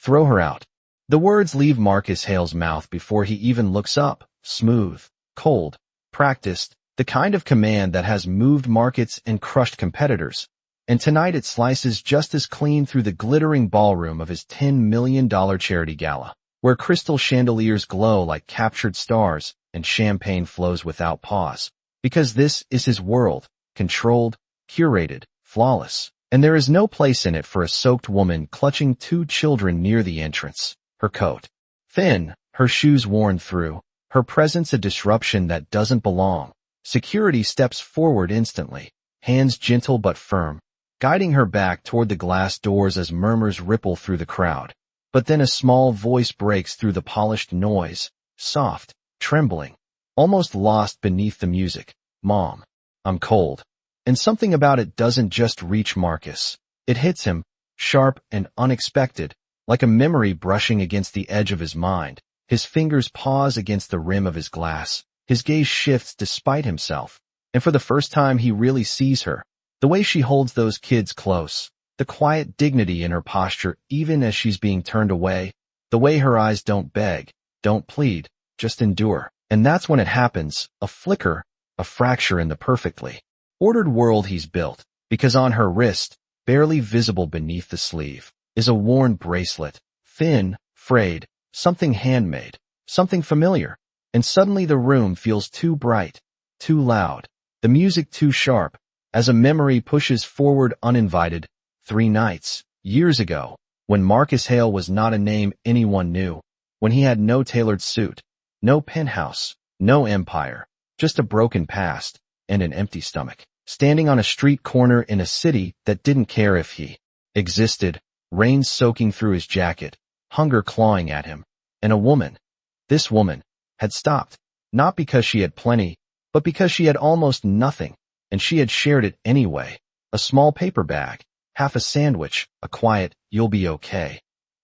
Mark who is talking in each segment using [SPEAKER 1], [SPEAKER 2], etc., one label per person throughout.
[SPEAKER 1] Throw her out. The words leave Marcus Hale's mouth before he even looks up. Smooth, cold, practiced, the kind of command that has moved markets and crushed competitors. And tonight it slices just as clean through the glittering ballroom of his $10 million charity gala, where crystal chandeliers glow like captured stars and champagne flows without pause. Because this is his world, controlled, curated, flawless. And there is no place in it for a soaked woman clutching 2 children near the entrance. Her coat thin, her shoes worn through, her presence a disruption that doesn't belong. Security steps forward instantly, hands gentle but firm, guiding her back toward the glass doors as murmurs ripple through the crowd. But then a small voice breaks through the polished noise, soft, trembling, almost lost beneath the music. Mom, I'm cold. And something about it doesn't just reach Marcus. It hits him, sharp and unexpected, like a memory brushing against the edge of his mind. His fingers pause against the rim of his glass. His gaze shifts despite himself. And for the first time he really sees her. The way she holds those kids close. The quiet dignity in her posture even as she's being turned away. The way her eyes don't beg, don't plead, just endure. And that's when it happens, a flicker, a fracture in the perfectly ordered world he's built. Because on her wrist, barely visible beneath the sleeve, is a worn bracelet, thin, frayed, something handmade, something familiar. And suddenly the room feels too bright, too loud, the music too sharp, as a memory pushes forward uninvited. 3 nights, years ago, when Marcus Hale was not a name anyone knew, when he had no tailored suit, no penthouse, no empire, just a broken past and an empty stomach, standing on a street corner in a city that didn't care if he existed, rain soaking through his jacket, hunger clawing at him, and a woman, this woman, had stopped, not because she had plenty, but because she had almost nothing, and she had shared it anyway. A small paper bag, half a sandwich, a quiet, "You'll be okay."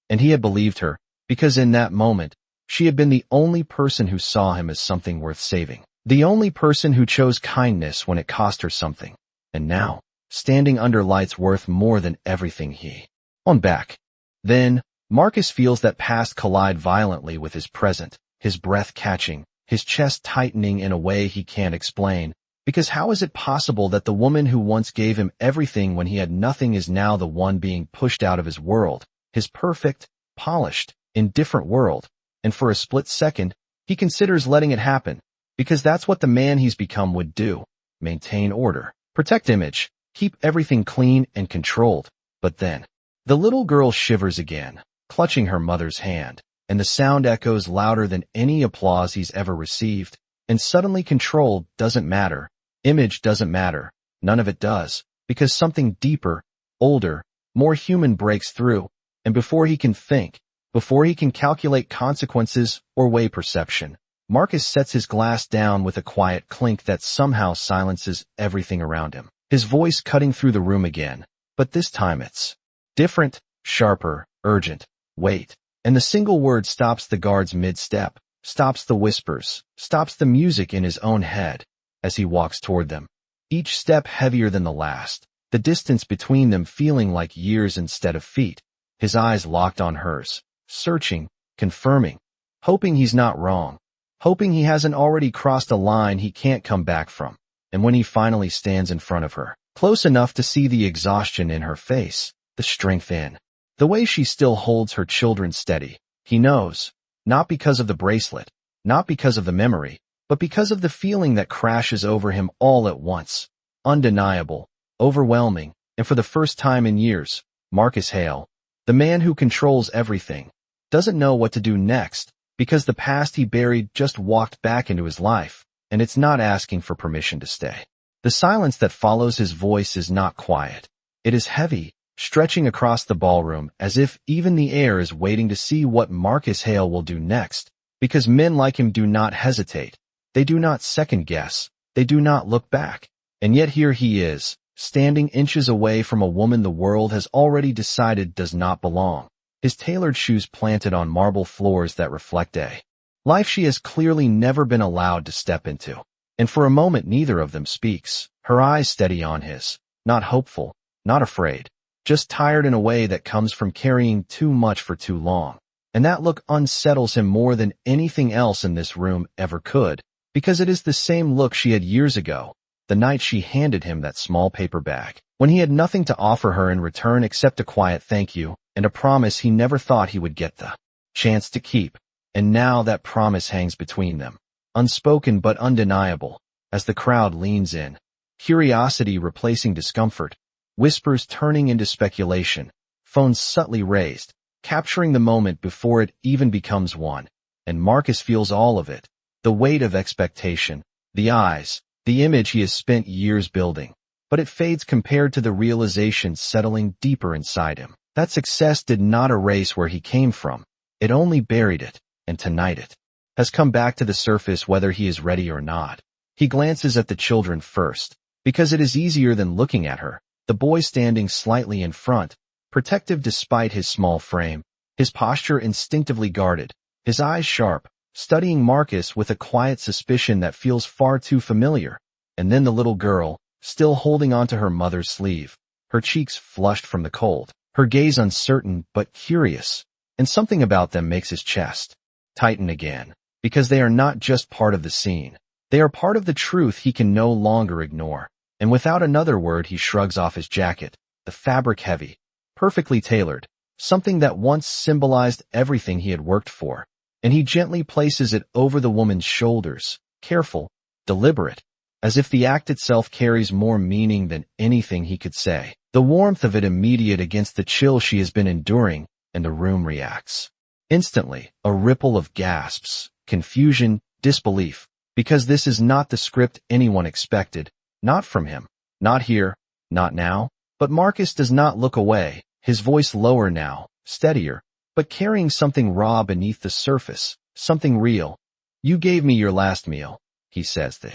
[SPEAKER 1] And he had believed her, because in that moment, she had been the only person who saw him as something worth saving. The only person who chose kindness when it cost her something. And now, standing under lights worth more than everything he owned back. Then, Marcus feels that past collide violently with his present. His breath catching, his chest tightening in a way he can't explain, because how is it possible that the woman who once gave him everything when he had nothing is now the one being pushed out of his world, his perfect, polished, indifferent world, and for a split second, he considers letting it happen, because that's what the man he's become would do, maintain order, protect image, keep everything clean and controlled. But then, the little girl shivers again, clutching her mother's hand. And the sound echoes louder than any applause he's ever received. And suddenly control doesn't matter. Image doesn't matter. None of it does. Because something deeper, older, more human breaks through. And before he can think, before he can calculate consequences or weigh perception, Marcus sets his glass down with a quiet clink that somehow silences everything around him. His voice cutting through the room again. But this time it's different, sharper, urgent. Wait. And the single word stops the guards mid-step, stops the whispers, stops the music in his own head as he walks toward them. Each step heavier than the last, the distance between them feeling like years instead of feet. His eyes locked on hers, searching, confirming, hoping he's not wrong, hoping he hasn't already crossed a line he can't come back from. And when he finally stands in front of her, close enough to see the exhaustion in her face, the strength in the way she still holds her children steady, he knows, not because of the bracelet, not because of the memory, but because of the feeling that crashes over him all at once. Undeniable, overwhelming, and for the first time in years, Marcus Hale, the man who controls everything, doesn't know what to do next, because the past he buried just walked back into his life, and it's not asking for permission to stay. The silence that follows his voice is not quiet. It is heavy, stretching across the ballroom as if even the air is waiting to see what Marcus Hale will do next, because men like him do not hesitate. They do not second-guess. They do not look back. And yet here he is, standing inches away from a woman the world has already decided does not belong. His tailored shoes planted on marble floors that reflect a life she has clearly never been allowed to step into. And for a moment neither of them speaks, her eyes steady on his, not hopeful, not afraid. just tired in a way that comes from carrying too much for too long. And that look unsettles him more than anything else in this room ever could, because it is the same look she had years ago, the night she handed him that small paper bag, when he had nothing to offer her in return except a quiet thank you and a promise he never thought he would get the chance to keep. And now that promise hangs between them, unspoken but undeniable, as the crowd leans in, curiosity replacing discomfort, whispers turning into speculation, phones subtly raised, capturing the moment before it even becomes one. And Marcus feels all of it, the weight of expectation, the eyes, the image he has spent years building. But it fades compared to the realization settling deeper inside him. That success did not erase where he came from. It only buried it, and tonight it has come back to the surface whether he is ready or not. He glances at the children first, because it is easier than looking at her, the boy standing slightly in front, protective despite his small frame, his posture instinctively guarded, his eyes sharp, studying Marcus with a quiet suspicion that feels far too familiar. And then the little girl, still holding onto her mother's sleeve, her cheeks flushed from the cold, her gaze uncertain but curious, and something about them makes his chest tighten again, because they are not just part of the scene. They are part of the truth he can no longer ignore. And without another word he shrugs off his jacket, the fabric heavy, perfectly tailored, something that once symbolized everything he had worked for, and he gently places it over the woman's shoulders, careful, deliberate, as if the act itself carries more meaning than anything he could say. The warmth of it immediate against the chill she has been enduring, and the room reacts. Instantly, a ripple of gasps, confusion, disbelief, because this is not the script anyone expected, not from him, not here, not now. But Marcus does not look away, his voice lower now, steadier, but carrying something raw beneath the surface, something real. "You gave me your last meal," he says, the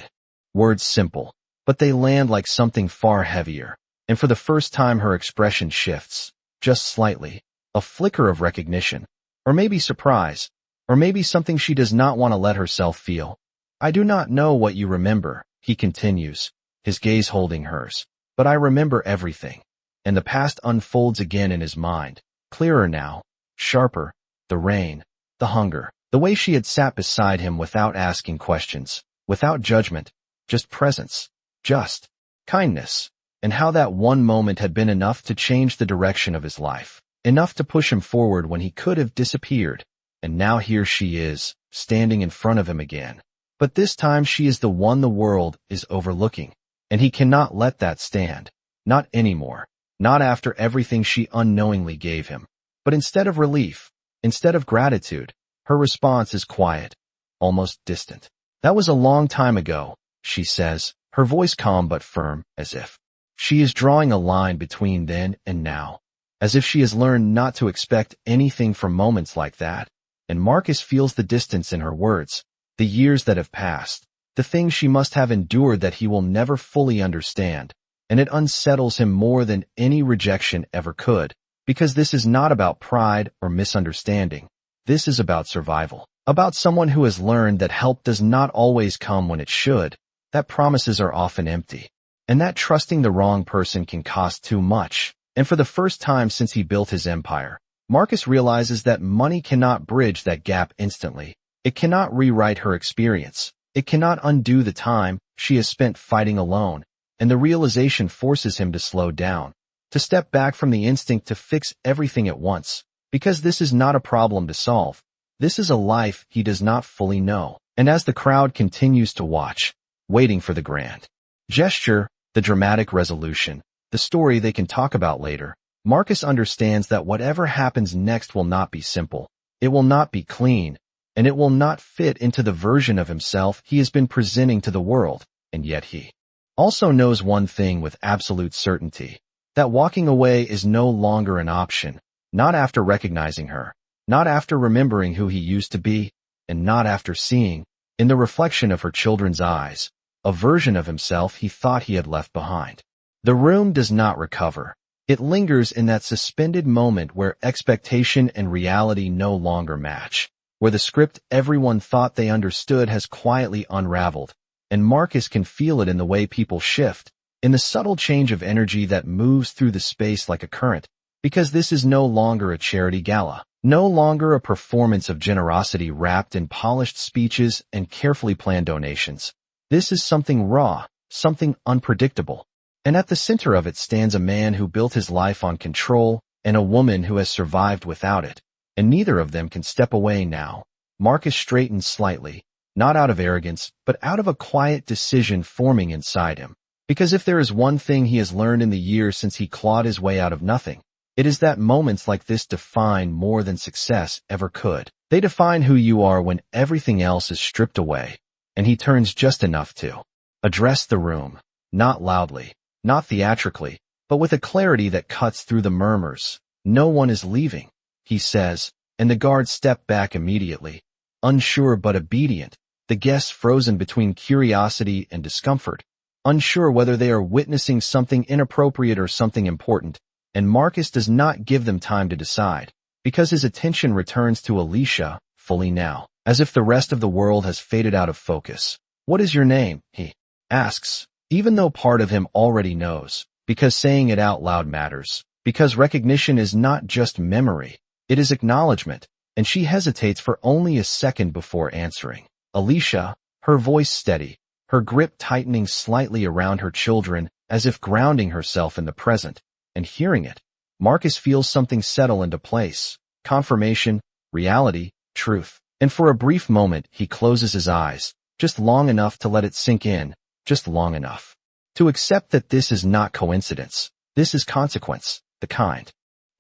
[SPEAKER 1] words simple, but they land like something far heavier. And for the first time her expression shifts, just slightly, a flicker of recognition, or maybe surprise, or maybe something she does not want to let herself feel. "I do not know what you remember," he continues, his gaze holding hers, "but I remember everything." And the past unfolds again in his mind, clearer now, sharper, the rain, the hunger, the way she had sat beside him without asking questions, without judgment, just presence, just kindness, and how that one moment had been enough to change the direction of his life, enough to push him forward when he could have disappeared. And now here she is, standing in front of him again. But this time she is the one the world is overlooking, and he cannot let that stand. Not anymore. Not after everything she unknowingly gave him. But instead of relief, instead of gratitude, her response is quiet, almost distant. "That was a long time ago," she says, her voice calm but firm, as if she is drawing a line between then and now, as if she has learned not to expect anything from moments like that. And Marcus feels the distance in her words, the years that have passed, the things she must have endured that he will never fully understand, and it unsettles him more than any rejection ever could, because this is not about pride or misunderstanding. This is about survival, about someone who has learned that help does not always come when it should, that promises are often empty, and that trusting the wrong person can cost too much. And for the first time since he built his empire, Marcus realizes that money cannot bridge that gap instantly. It cannot rewrite her experience. It cannot undo the time she has spent fighting alone, and the realization forces him to slow down, to step back from the instinct to fix everything at once, because this is not a problem to solve. This is a life he does not fully know. And as the crowd continues to watch, waiting for the grand gesture, the dramatic resolution, the story they can talk about later, Marcus understands that whatever happens next will not be simple. It will not be clean, and it will not fit into the version of himself he has been presenting to the world. And yet he also knows one thing with absolute certainty, that walking away is no longer an option, not after recognizing her, not after remembering who he used to be, and not after seeing, in the reflection of her children's eyes, a version of himself he thought he had left behind. The room does not recover. It lingers in that suspended moment where expectation and reality no longer match, where the script everyone thought they understood has quietly unraveled, and Marcus can feel it in the way people shift, in the subtle change of energy that moves through the space like a current, because this is no longer a charity gala, no longer a performance of generosity wrapped in polished speeches and carefully planned donations. This is something raw, something unpredictable. And at the center of it stands a man who built his life on control and a woman who has survived without it. And neither of them can step away now. Marcus straightened slightly, not out of arrogance, but out of a quiet decision forming inside him. Because if there is one thing he has learned in the years since he clawed his way out of nothing, it is that moments like this define more than success ever could. They define who you are when everything else is stripped away. And he turns just enough to address the room, not loudly, not theatrically, but with a clarity that cuts through the murmurs. No one is leaving, he says, and the guards step back immediately, unsure but obedient, the guests frozen between curiosity and discomfort, unsure whether they are witnessing something inappropriate or something important, and Marcus does not give them time to decide, because his attention returns to Alicia, fully now, as if the rest of the world has faded out of focus. "What is your name?" he asks, even though part of him already knows, because saying it out loud matters, because recognition is not just memory, it is acknowledgement, and she hesitates for only a second before answering. Alicia, her voice steady, her grip tightening slightly around her children as if grounding herself in the present, and hearing it, Marcus feels something settle into place, confirmation, reality, truth. And for a brief moment he closes his eyes, just long enough to let it sink in, just long enough to accept that this is not coincidence, this is consequence, the kind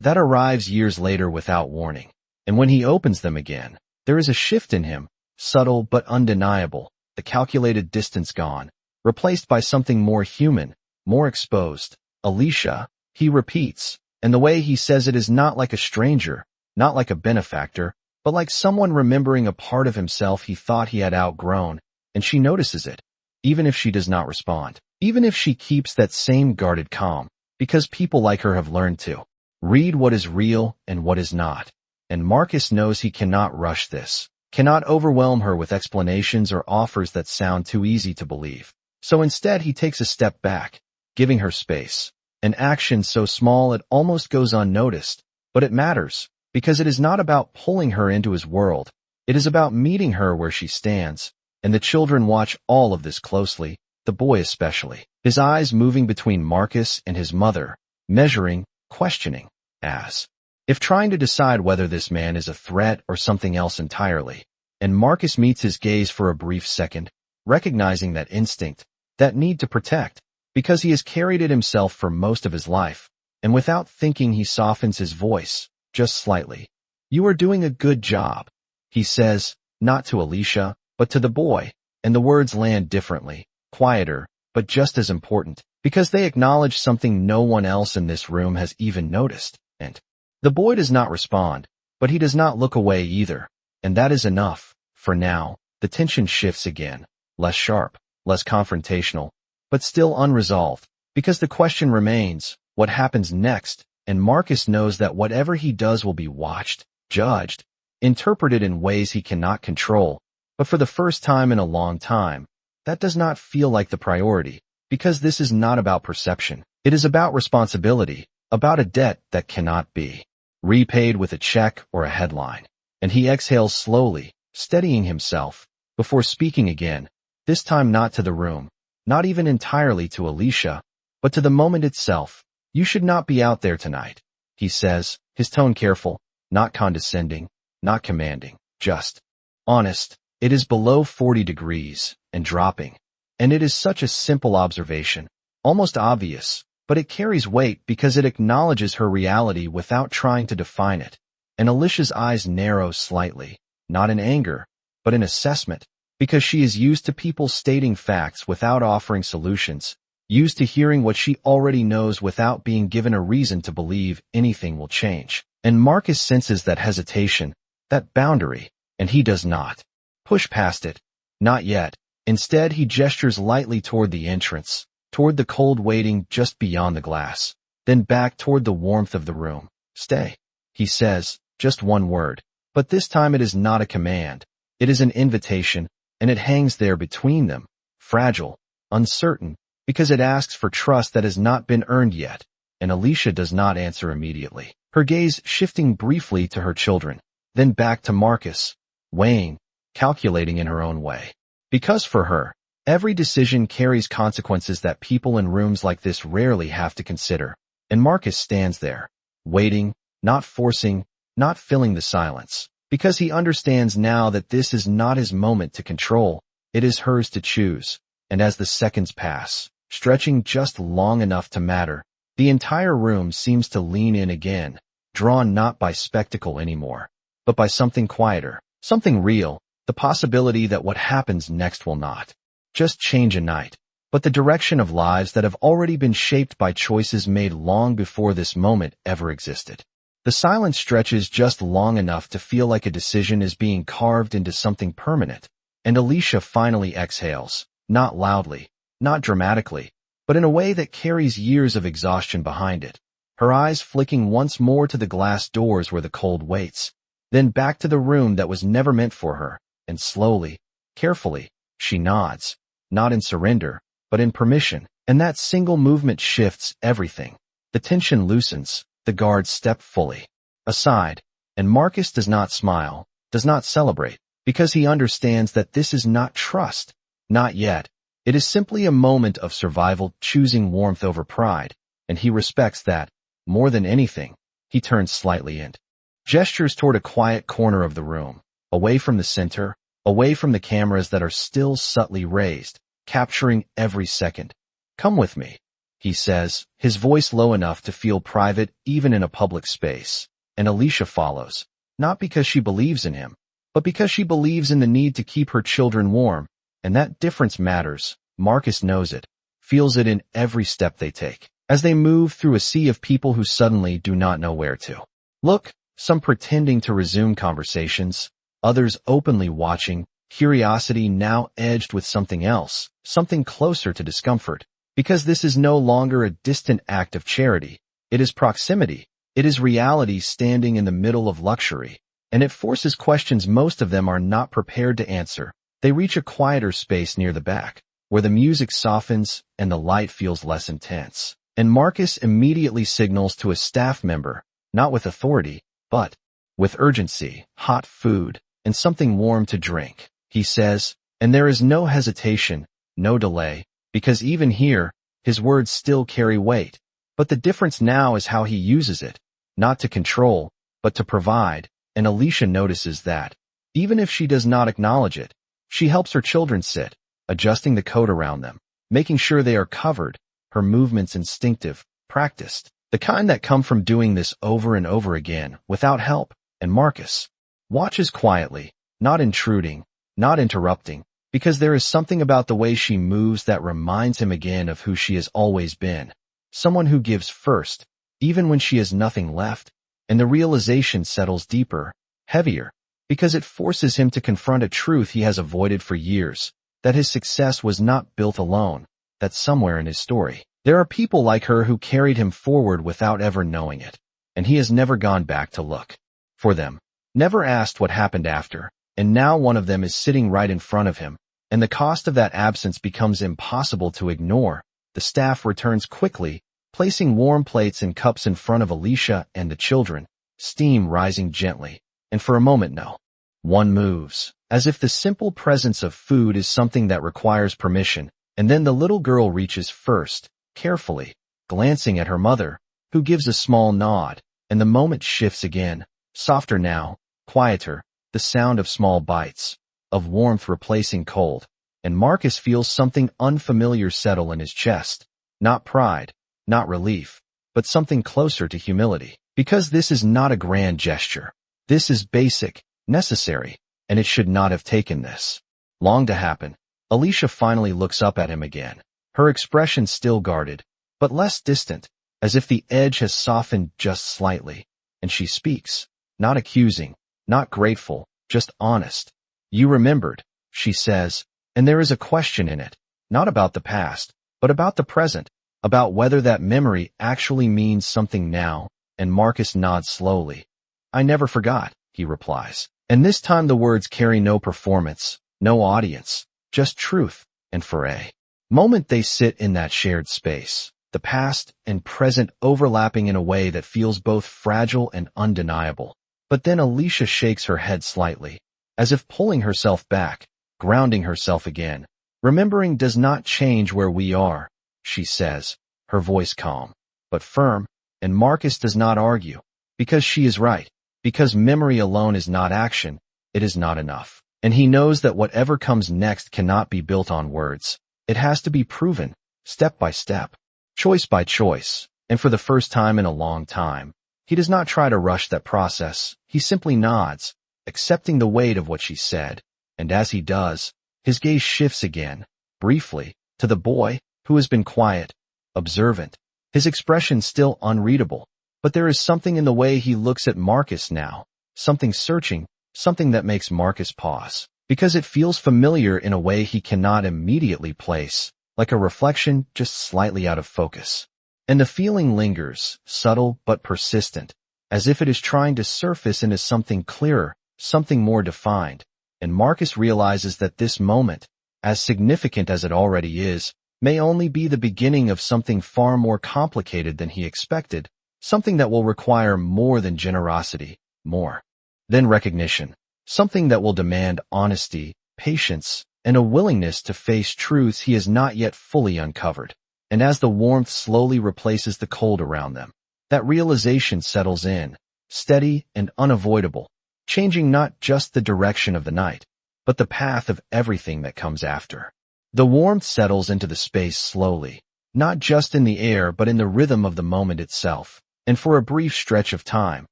[SPEAKER 1] that arrives years later without warning. And when he opens them again, there is a shift in him, subtle but undeniable, the calculated distance gone, replaced by something more human, more exposed. "Alicia," he repeats, and the way he says it is not like a stranger, not like a benefactor, but like someone remembering a part of himself he thought he had outgrown, and she notices it, even if she does not respond, even if she keeps that same guarded calm, because people like her have learned to read what is real and what is not. And Marcus knows he cannot rush this, cannot overwhelm her with explanations or offers that sound too easy to believe. So instead he takes a step back, giving her space, an action so small it almost goes unnoticed, but it matters, because it is not about pulling her into his world, it is about meeting her where she stands, and the children watch all of this closely, the boy especially, his eyes moving between Marcus and his mother, measuring, questioning, as if trying to decide whether this man is a threat or something else entirely. And Marcus meets his gaze for a brief second, recognizing that instinct, that need to protect, because he has carried it himself for most of his life, and without thinking he softens his voice, just slightly. "You are doing a good job," he says, not to Alicia, but to the boy, and the words land differently, quieter, but just as important, because they acknowledge something no one else in this room has even noticed, and the boy does not respond, but he does not look away either, and that is enough. For now, the tension shifts again, less sharp, less confrontational, but still unresolved, because the question remains, what happens next? And Marcus knows that whatever he does will be watched, judged, interpreted in ways he cannot control, but for the first time in a long time, that does not feel like the priority, because this is not about perception. It is about responsibility, about a debt that cannot be repaid with a check or a headline. And he exhales slowly, steadying himself, before speaking again, this time not to the room, not even entirely to Alicia, but to the moment itself. "You should not be out there tonight," he says, his tone careful, not condescending, not commanding, just honest. It is below 40 degrees, and dropping. And it is such a simple observation, almost obvious, but it carries weight because it acknowledges her reality without trying to define it. And Alicia's eyes narrow slightly, not in anger, but in assessment, because she is used to people stating facts without offering solutions, used to hearing what she already knows without being given a reason to believe anything will change. And Marcus senses that hesitation, that boundary, and he does not push past it. Not yet. Instead, he gestures lightly toward the entrance, toward the cold waiting just beyond the glass, then back toward the warmth of the room. "Stay," he says, just one word. But this time it is not a command. It is an invitation, and it hangs there between them, fragile, uncertain, because it asks for trust that has not been earned yet. And Alicia does not answer immediately, her gaze shifting briefly to her children, then back to Marcus, weighing, calculating in her own way. Because for her, every decision carries consequences that people in rooms like this rarely have to consider. And Marcus stands there, waiting, not forcing, not filling the silence, because he understands now that this is not his moment to control, it is hers to choose. And as the seconds pass, stretching just long enough to matter, the entire room seems to lean in again, drawn not by spectacle anymore, but by something quieter, something real, the possibility that what happens next will not just change a night, but the direction of lives that have already been shaped by choices made long before this moment ever existed. The silence stretches just long enough to feel like a decision is being carved into something permanent, and Alicia finally exhales, not loudly, not dramatically, but in a way that carries years of exhaustion behind it, her eyes flicking once more to the glass doors where the cold waits, then back to the room that was never meant for her, and slowly, carefully, she nods, not in surrender, but in permission, and that single movement shifts everything. The tension loosens, the guards step fully aside, and Marcus does not smile, does not celebrate, because he understands that this is not trust, not yet. It is simply a moment of survival, choosing warmth over pride, and he respects that. More than anything, he turns slightly and gestures toward a quiet corner of the room, away from the center, away from the cameras that are still subtly raised, capturing every second. "Come with me," he says, his voice low enough to feel private even in a public space, and Alicia follows, not because she believes in him, but because she believes in the need to keep her children warm, and that difference matters. Marcus knows it, feels it in every step they take, as they move through a sea of people who suddenly do not know where to look, some pretending to resume conversations, others openly watching, curiosity now edged with something else, something closer to discomfort, because this is no longer a distant act of charity, it is proximity, it is reality standing in the middle of luxury, and it forces questions most of them are not prepared to answer. They reach a quieter space near the back, where the music softens and the light feels less intense, and Marcus immediately signals to a staff member, not with authority, but with urgency, hot food, and something warm to drink, he says, and there is no hesitation, no delay, because even here, his words still carry weight, but the difference now is how he uses it, not to control, but to provide, and Alicia notices that, even if she does not acknowledge it, she helps her children sit, adjusting the coat around them, making sure they are covered, her movements instinctive, practiced, the kind that come from doing this over and over again, without help, and Marcus watches quietly, not intruding, not interrupting, because there is something about the way she moves that reminds him again of who she has always been, someone who gives first, even when she has nothing left, and the realization settles deeper, heavier, because it forces him to confront a truth he has avoided for years, that his success was not built alone, that somewhere in his story, there are people like her who carried him forward without ever knowing it, and he has never gone back to look for them, never asked what happened after, and now one of them is sitting right in front of him, and the cost of that absence becomes impossible to ignore. The staff returns quickly, placing warm plates and cups in front of Alicia and the children, steam rising gently, and for a moment no one moves, as if the simple presence of food is something that requires permission, and then the little girl reaches first, carefully, glancing at her mother, who gives a small nod, and the moment shifts again, softer now, quieter, the sound of small bites, of warmth replacing cold, and Marcus feels something unfamiliar settle in his chest, not pride, not relief, but something closer to humility, because this is not a grand gesture. This is basic, necessary, and it should not have taken this long to happen. Alicia finally looks up at him again, her expression still guarded, but less distant, as if the edge has softened just slightly, and she speaks, not accusing, not grateful, just honest. "You remembered," she says, and there is a question in it, not about the past, but about the present, about whether that memory actually means something now, and Marcus nods slowly. "I never forgot," he replies, and this time the words carry no performance, no audience, just truth, and for a moment they sit in that shared space, the past and present overlapping in a way that feels both fragile and undeniable. But then Alicia shakes her head slightly, as if pulling herself back, grounding herself again. Remembering does not change where we are, she says, her voice calm, but firm, and Marcus does not argue, because she is right, because memory alone is not action, it is not enough. And he knows that whatever comes next cannot be built on words. It has to be proven, step by step, choice by choice, and for the first time in a long time. He does not try to rush that process, he simply nods, accepting the weight of what she said, and as he does, his gaze shifts again, briefly, to the boy, who has been quiet, observant, his expression still unreadable, but there is something in the way he looks at Marcus now, something searching, something that makes Marcus pause, because it feels familiar in a way he cannot immediately place, like a reflection just slightly out of focus. And the feeling lingers, subtle but persistent, as if it is trying to surface into something clearer, something more defined. And Marcus realizes that this moment, as significant as it already is, may only be the beginning of something far more complicated than he expected, something that will require more than generosity, more than recognition, something that will demand honesty, patience, and a willingness to face truths he has not yet fully uncovered. And as the warmth slowly replaces the cold around them, that realization settles in, steady and unavoidable, changing not just the direction of the night, but the path of everything that comes after. The warmth settles into the space slowly, not just in the air but in the rhythm of the moment itself, and for a brief stretch of time,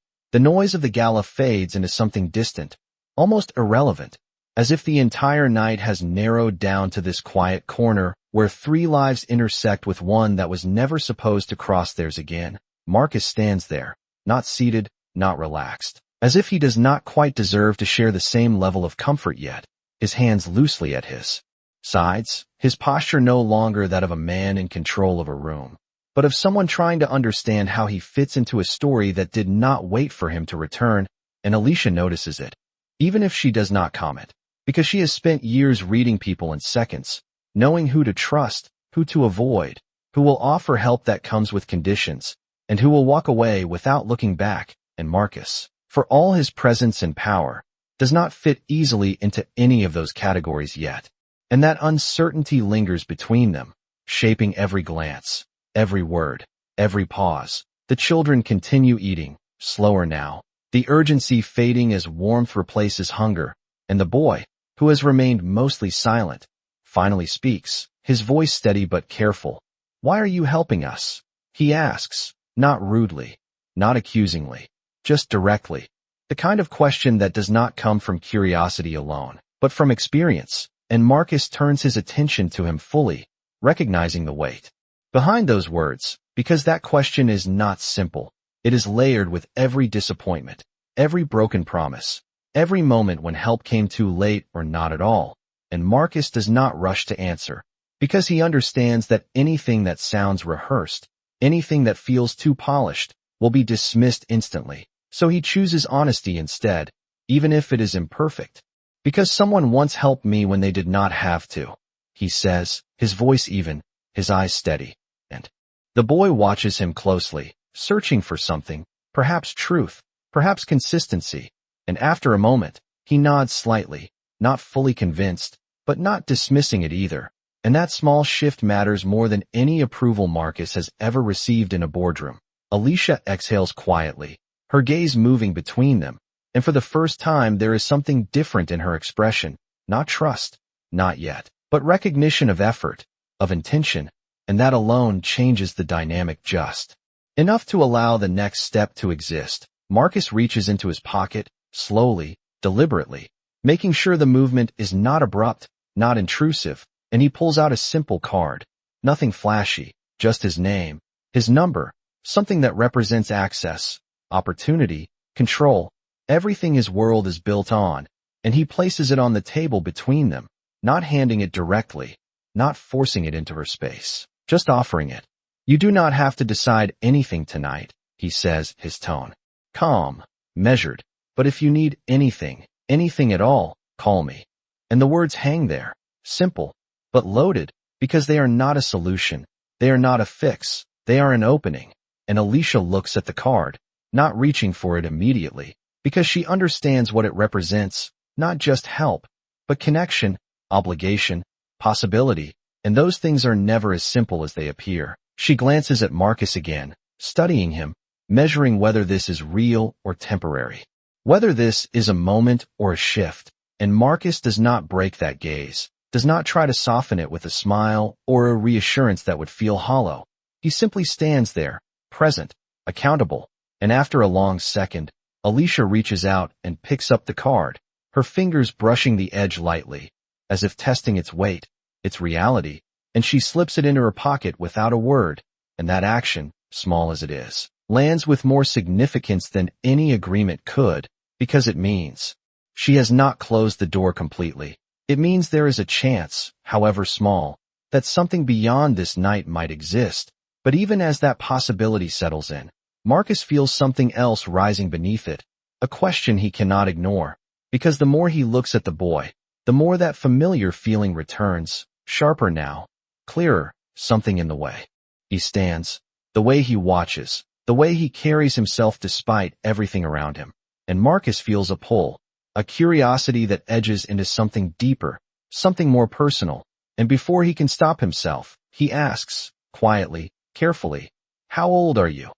[SPEAKER 1] the noise of the gala fades into something distant, almost irrelevant, as if the entire night has narrowed down to this quiet corner where three lives intersect with one that was never supposed to cross theirs again. Marcus stands there, not seated, not relaxed, as if he does not quite deserve to share the same level of comfort yet, his hands loosely at his sides, his posture no longer that of a man in control of a room, but of someone trying to understand how he fits into a story that did not wait for him to return. And Alicia notices it, even if she does not comment, because she has spent years reading people in seconds, knowing who to trust, who to avoid, who will offer help that comes with conditions, and who will walk away without looking back. And Marcus, for all his presence and power, does not fit easily into any of those categories yet. And that uncertainty lingers between them, shaping every glance, every word, every pause. The children continue eating, slower now, the urgency fading as warmth replaces hunger, and the boy, who has remained mostly silent, finally speaks, his voice steady but careful. "Why are you helping us?" he asks, not rudely, not accusingly, just directly. The kind of question that does not come from curiosity alone, but from experience, and Marcus turns his attention to him fully, recognizing the weight behind those words, because that question is not simple. It is layered with every disappointment, every broken promise, every moment when help came too late or not at all. And Marcus does not rush to answer, because he understands that anything that sounds rehearsed, anything that feels too polished, will be dismissed instantly. So he chooses honesty instead, even if it is imperfect. "Because someone once helped me when they did not have to," he says, his voice even, his eyes steady. And the boy watches him closely, searching for something, perhaps truth, perhaps consistency. And after a moment, he nods slightly, not fully convinced, but not dismissing it either. And that small shift matters more than any approval Marcus has ever received in a boardroom. Alicia exhales quietly, her gaze moving between them, and for the first time there is something different in her expression, not trust, not yet, but recognition of effort, of intention, and that alone changes the dynamic just enough to allow the next step to exist. Marcus reaches into his pocket, slowly, deliberately, making sure the movement is not abrupt, not intrusive, and he pulls out a simple card. Nothing flashy, just his name, his number, something that represents access, opportunity, control, everything his world is built on, and he places it on the table between them, not handing it directly, not forcing it into her space, just offering it. "You do not have to decide anything tonight," he says, his tone calm, measured, "but if you need anything, anything at all, call me." And the words hang there, simple, but loaded, because they are not a solution, they are not a fix, they are an opening. And Alicia looks at the card, not reaching for it immediately, because she understands what it represents, not just help, but connection, obligation, possibility, and those things are never as simple as they appear. She glances at Marcus again, studying him, measuring whether this is real or temporary, whether this is a moment or a shift. And Marcus does not break that gaze, does not try to soften it with a smile or a reassurance that would feel hollow. He simply stands there, present, accountable, and after a long second, Alicia reaches out and picks up the card, her fingers brushing the edge lightly, as if testing its weight, its reality, and she slips it into her pocket without a word, and that action, small as it is, lands with more significance than any agreement could, because it means she has not closed the door completely. It means there is a chance, however small, that something beyond this night might exist. But even as that possibility settles in, Marcus feels something else rising beneath it, a question he cannot ignore, because the more he looks at the boy, the more that familiar feeling returns, sharper now, clearer, something in the way he stands, the way he watches, the way he carries himself despite everything around him. And Marcus feels a pull, a curiosity that edges into something deeper, something more personal, and before he can stop himself, he asks, quietly, carefully, "How old are you?"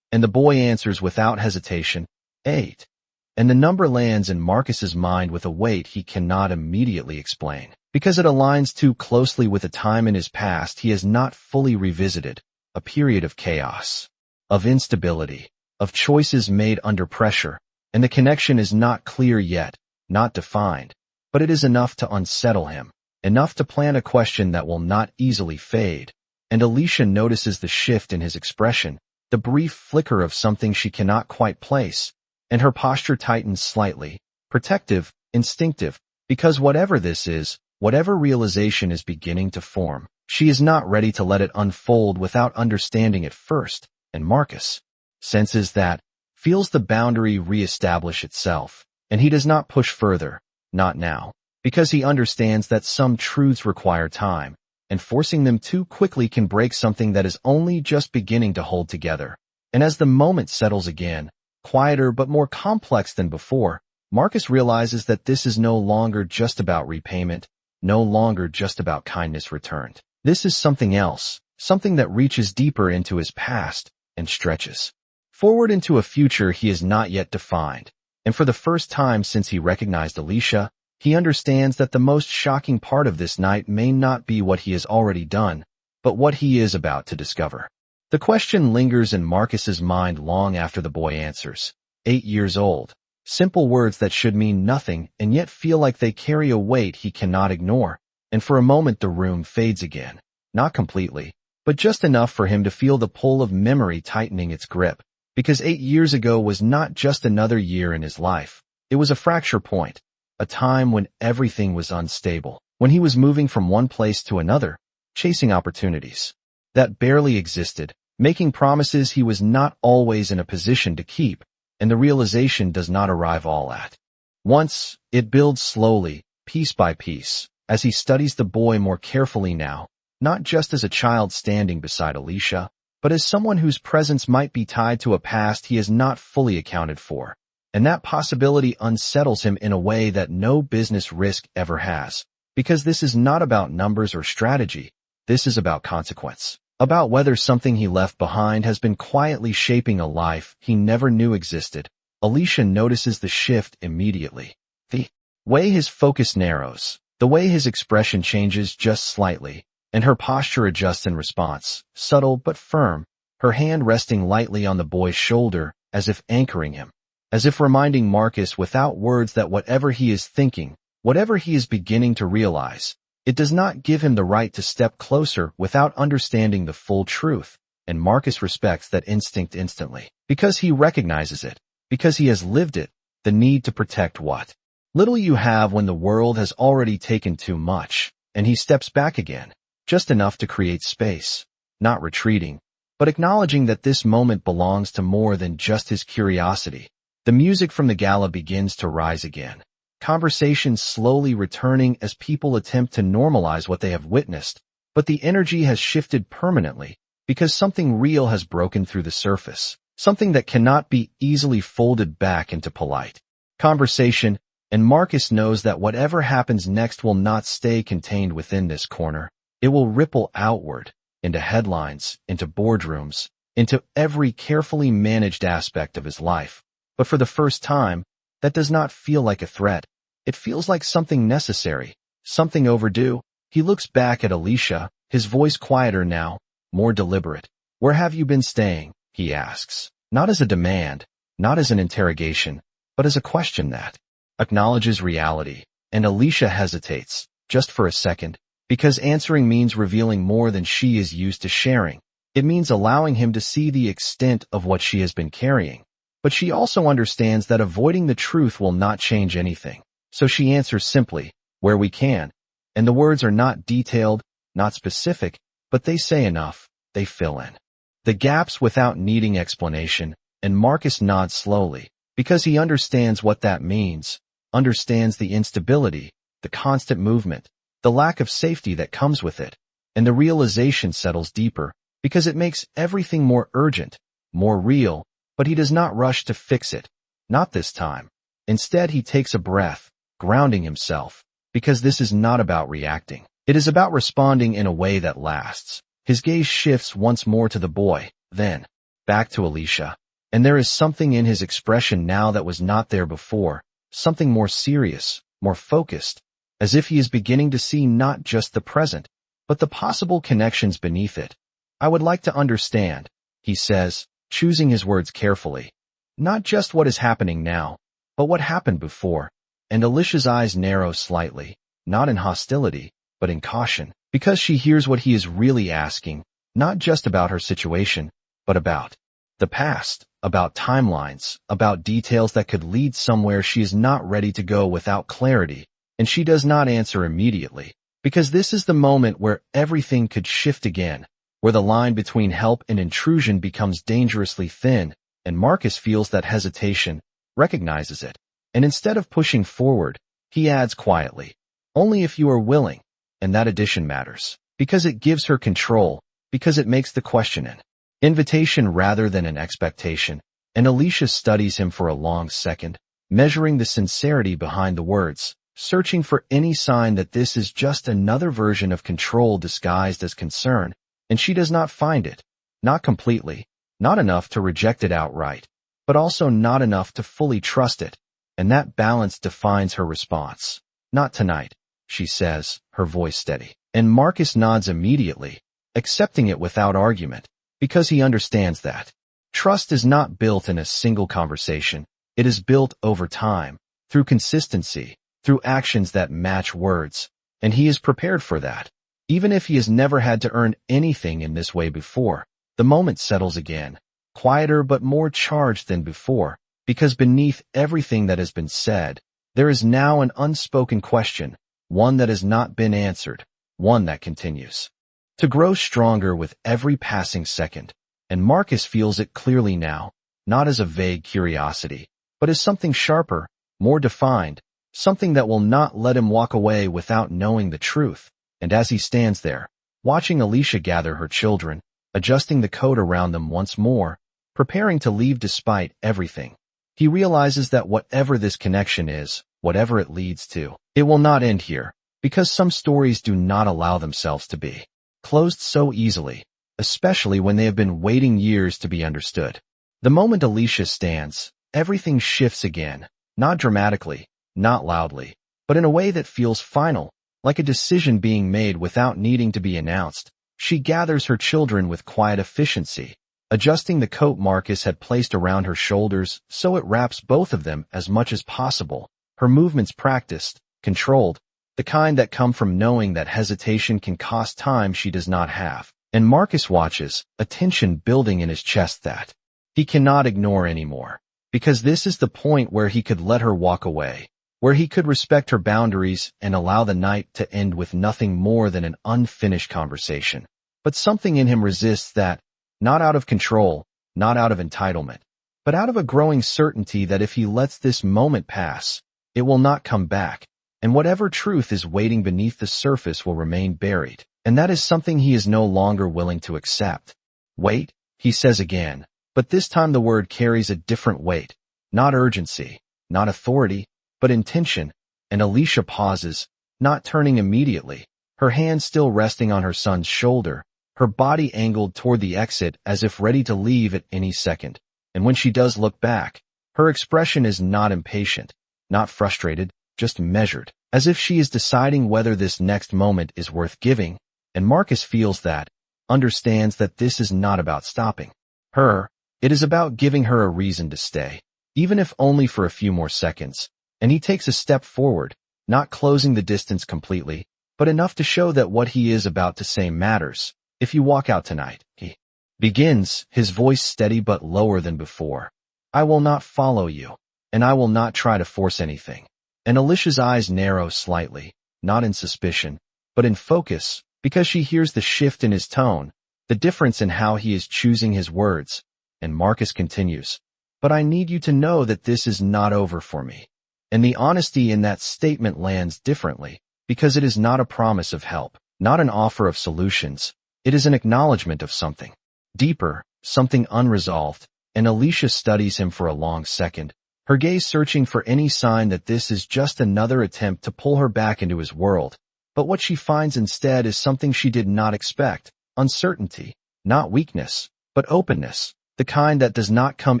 [SPEAKER 1] And the boy answers without hesitation, 8. And the number lands in Marcus's mind with a weight he cannot immediately explain, because it aligns too closely with a time in his past he has not fully revisited, a period of chaos, of instability, of choices made under pressure, and the connection is not clear yet, not defined, but it is enough to unsettle him, enough to plant a question that will not easily fade. And Alicia notices the shift in his expression, the brief flicker of something she cannot quite place, and her posture tightens slightly, protective, instinctive, because whatever this is, whatever realization is beginning to form, she is not ready to let it unfold without understanding it first, and Marcus senses that, feels the boundary reestablish itself, and he does not push further, not now, because he understands that some truths require time, and forcing them too quickly can break something that is only just beginning to hold together. And as the moment settles again, quieter but more complex than before, Marcus realizes that this is no longer just about repayment, no longer just about kindness returned. This is something else, something that reaches deeper into his past and stretches forward into a future he has not yet defined. And for the first time since he recognized Alicia, he understands that the most shocking part of this night may not be what he has already done, but what he is about to discover. The question lingers in Marcus's mind long after the boy answers. 8 years old. Simple words that should mean nothing and yet feel like they carry a weight he cannot ignore. And for a moment the room fades again. Not completely, but just enough for him to feel the pull of memory tightening its grip. Because 8 years ago was not just another year in his life. It was a fracture point. A time when everything was unstable, when he was moving from one place to another, chasing opportunities that barely existed, making promises he was not always in a position to keep, and the realization does not arrive all at once. It builds slowly, piece by piece, as he studies the boy more carefully now, not just as a child standing beside Alicia, but as someone whose presence might be tied to a past he has not fully accounted for. And that possibility unsettles him in a way that no business risk ever has. Because this is not about numbers or strategy, this is about consequence. About whether something he left behind has been quietly shaping a life he never knew existed. Alicia notices the shift immediately. The way his focus narrows, the way his expression changes just slightly, and her posture adjusts in response, subtle but firm, her hand resting lightly on the boy's shoulder as if anchoring him. As if reminding Marcus without words that whatever he is thinking, whatever he is beginning to realize, it does not give him the right to step closer without understanding the full truth, and Marcus respects that instinct instantly, because he recognizes it, because he has lived it, the need to protect what little you have when the world has already taken too much, and he steps back again, just enough to create space, not retreating, but acknowledging that this moment belongs to more than just his curiosity. The music from the gala begins to rise again, conversations slowly returning as people attempt to normalize what they have witnessed, but the energy has shifted permanently because something real has broken through the surface, something that cannot be easily folded back into polite conversation, and Marcus knows that whatever happens next will not stay contained within this corner. It will ripple outward, into headlines, into boardrooms, into every carefully managed aspect of his life. But for the first time, that does not feel like a threat. It feels like something necessary, something overdue. He looks back at Alicia, his voice quieter now, more deliberate. "Where have you been staying?" he asks. Not as a demand, not as an interrogation, but as a question that acknowledges reality. And Alicia hesitates, just for a second, because answering means revealing more than she is used to sharing. It means allowing him to see the extent of what she has been carrying. But she also understands that avoiding the truth will not change anything. So she answers simply, "Where we can." And the words are not detailed, not specific, but they say enough. They fill in the gaps without needing explanation, and Marcus nods slowly, because he understands what that means, understands the instability, the constant movement, the lack of safety that comes with it, and the realization settles deeper, because it makes everything more urgent, more real, but he does not rush to fix it. Not this time. Instead, he takes a breath, grounding himself, because this is not about reacting. It is about responding in a way that lasts. His gaze shifts once more to the boy, then back to Alicia. And there is something in his expression now that was not there before, something more serious, more focused, as if he is beginning to see not just the present, but the possible connections beneath it. "I would like to understand," he says, choosing his words carefully. "Not just what is happening now, but what happened before." And Alicia's eyes narrow slightly, not in hostility, but in caution, because she hears what he is really asking, not just about her situation, but about the past, about timelines, about details that could lead somewhere she is not ready to go without clarity. And she does not answer immediately, because this is the moment where everything could shift again, where the line between help and intrusion becomes dangerously thin, and Marcus feels that hesitation, recognizes it. And instead of pushing forward, he adds quietly, "Only if you are willing." And that addition matters, because it gives her control, because it makes the question an invitation rather than an expectation. And Alicia studies him for a long second, measuring the sincerity behind the words, searching for any sign that this is just another version of control disguised as concern. And she does not find it. Not completely, not enough to reject it outright, but also not enough to fully trust it. And that balance defines her response. "Not tonight," she says, her voice steady. And Marcus nods immediately, accepting it without argument, because he understands that trust is not built in a single conversation. It is built over time, through consistency, through actions that match words. And he is prepared for that. Even if he has never had to earn anything in this way before, the moment settles again, quieter but more charged than before, because beneath everything that has been said, there is now an unspoken question, one that has not been answered, one that continues to grow stronger with every passing second. And Marcus feels it clearly now, not as a vague curiosity, but as something sharper, more defined, something that will not let him walk away without knowing the truth. And as he stands there, watching Alicia gather her children, adjusting the coat around them once more, preparing to leave despite everything, he realizes that whatever this connection is, whatever it leads to, it will not end here, because some stories do not allow themselves to be closed so easily, especially when they have been waiting years to be understood. The moment Alicia stands, everything shifts again, not dramatically, not loudly, but in a way that feels final, like a decision being made without needing to be announced. She gathers her children with quiet efficiency, adjusting the coat Marcus had placed around her shoulders so it wraps both of them as much as possible. Her movements practiced, controlled, the kind that come from knowing that hesitation can cost time she does not have. And Marcus watches, a tension building in his chest that he cannot ignore anymore, because this is the point where he could let her walk away, where he could respect her boundaries and allow the night to end with nothing more than an unfinished conversation. But something in him resists that, not out of control, not out of entitlement, but out of a growing certainty that if he lets this moment pass, it will not come back, and whatever truth is waiting beneath the surface will remain buried. and that is something he is no longer willing to accept. Wait, he says again, but this time the word carries a different weight. Not urgency, not authority, but intention, and Alicia pauses, not turning immediately, her hand still resting on her son's shoulder, her body angled toward the exit as if ready to leave at any second. And when she does look back, her expression is not impatient, not frustrated, just measured, as if she is deciding whether this next moment is worth giving, and Marcus feels that, understands that this is not about stopping her, it is about giving her a reason to stay, even if only for a few more seconds, and he takes a step forward, not closing the distance completely, but enough to show that what he is about to say matters. If you walk out tonight, he begins, his voice steady but lower than before. I will not follow you, and I will not try to force anything. And Alicia's eyes narrow slightly, not in suspicion, but in focus, because she hears the shift in his tone, the difference in how he is choosing his words. And Marcus continues, but I need you to know that this is not over for me. And the honesty in that statement lands differently, because it is not a promise of help, not an offer of solutions. It is an acknowledgement of something deeper, something unresolved, and Alicia studies him for a long second, her gaze searching for any sign that this is just another attempt to pull her back into his world. But what she finds instead is something she did not expect, uncertainty, not weakness, but openness, the kind that does not come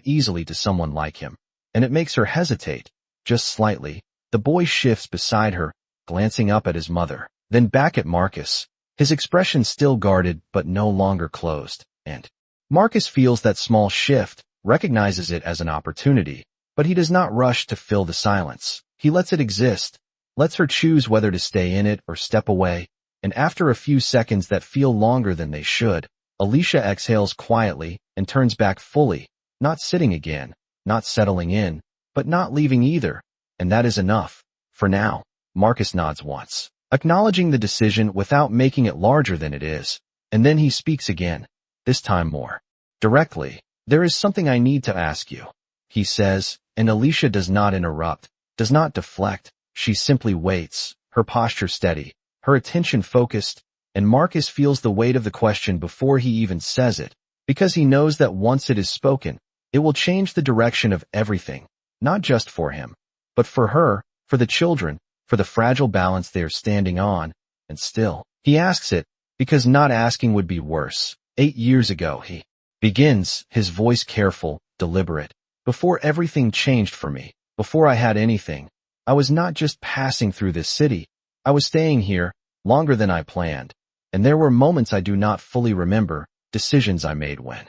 [SPEAKER 1] easily to someone like him. And it makes her hesitate, just slightly. The boy shifts beside her, glancing up at his mother, then back at Marcus, his expression still guarded but no longer closed, and Marcus feels that small shift, recognizes it as an opportunity, but he does not rush to fill the silence. He lets it exist, lets her choose whether to stay in it or step away, and after a few seconds that feel longer than they should, Alicia exhales quietly and turns back fully, not sitting again, not settling in, but not leaving either, and that is enough. For now, Marcus nods once, acknowledging the decision without making it larger than it is, and then he speaks again, this time more directly. There is something I need to ask you, he says, and Alicia does not interrupt, does not deflect, she simply waits, her posture steady, her attention focused, and Marcus feels the weight of the question before he even says it, because he knows that once it is spoken, it will change the direction of everything, not just for him, but for her, for the children, for the fragile balance they are standing on. And still, he asks it, because not asking would be worse. 8 years ago, he begins, his voice careful, deliberate. Before everything changed for me, before I had anything, I was not just passing through this city, I was staying here, longer than I planned. And there were moments I do not fully remember, decisions I made when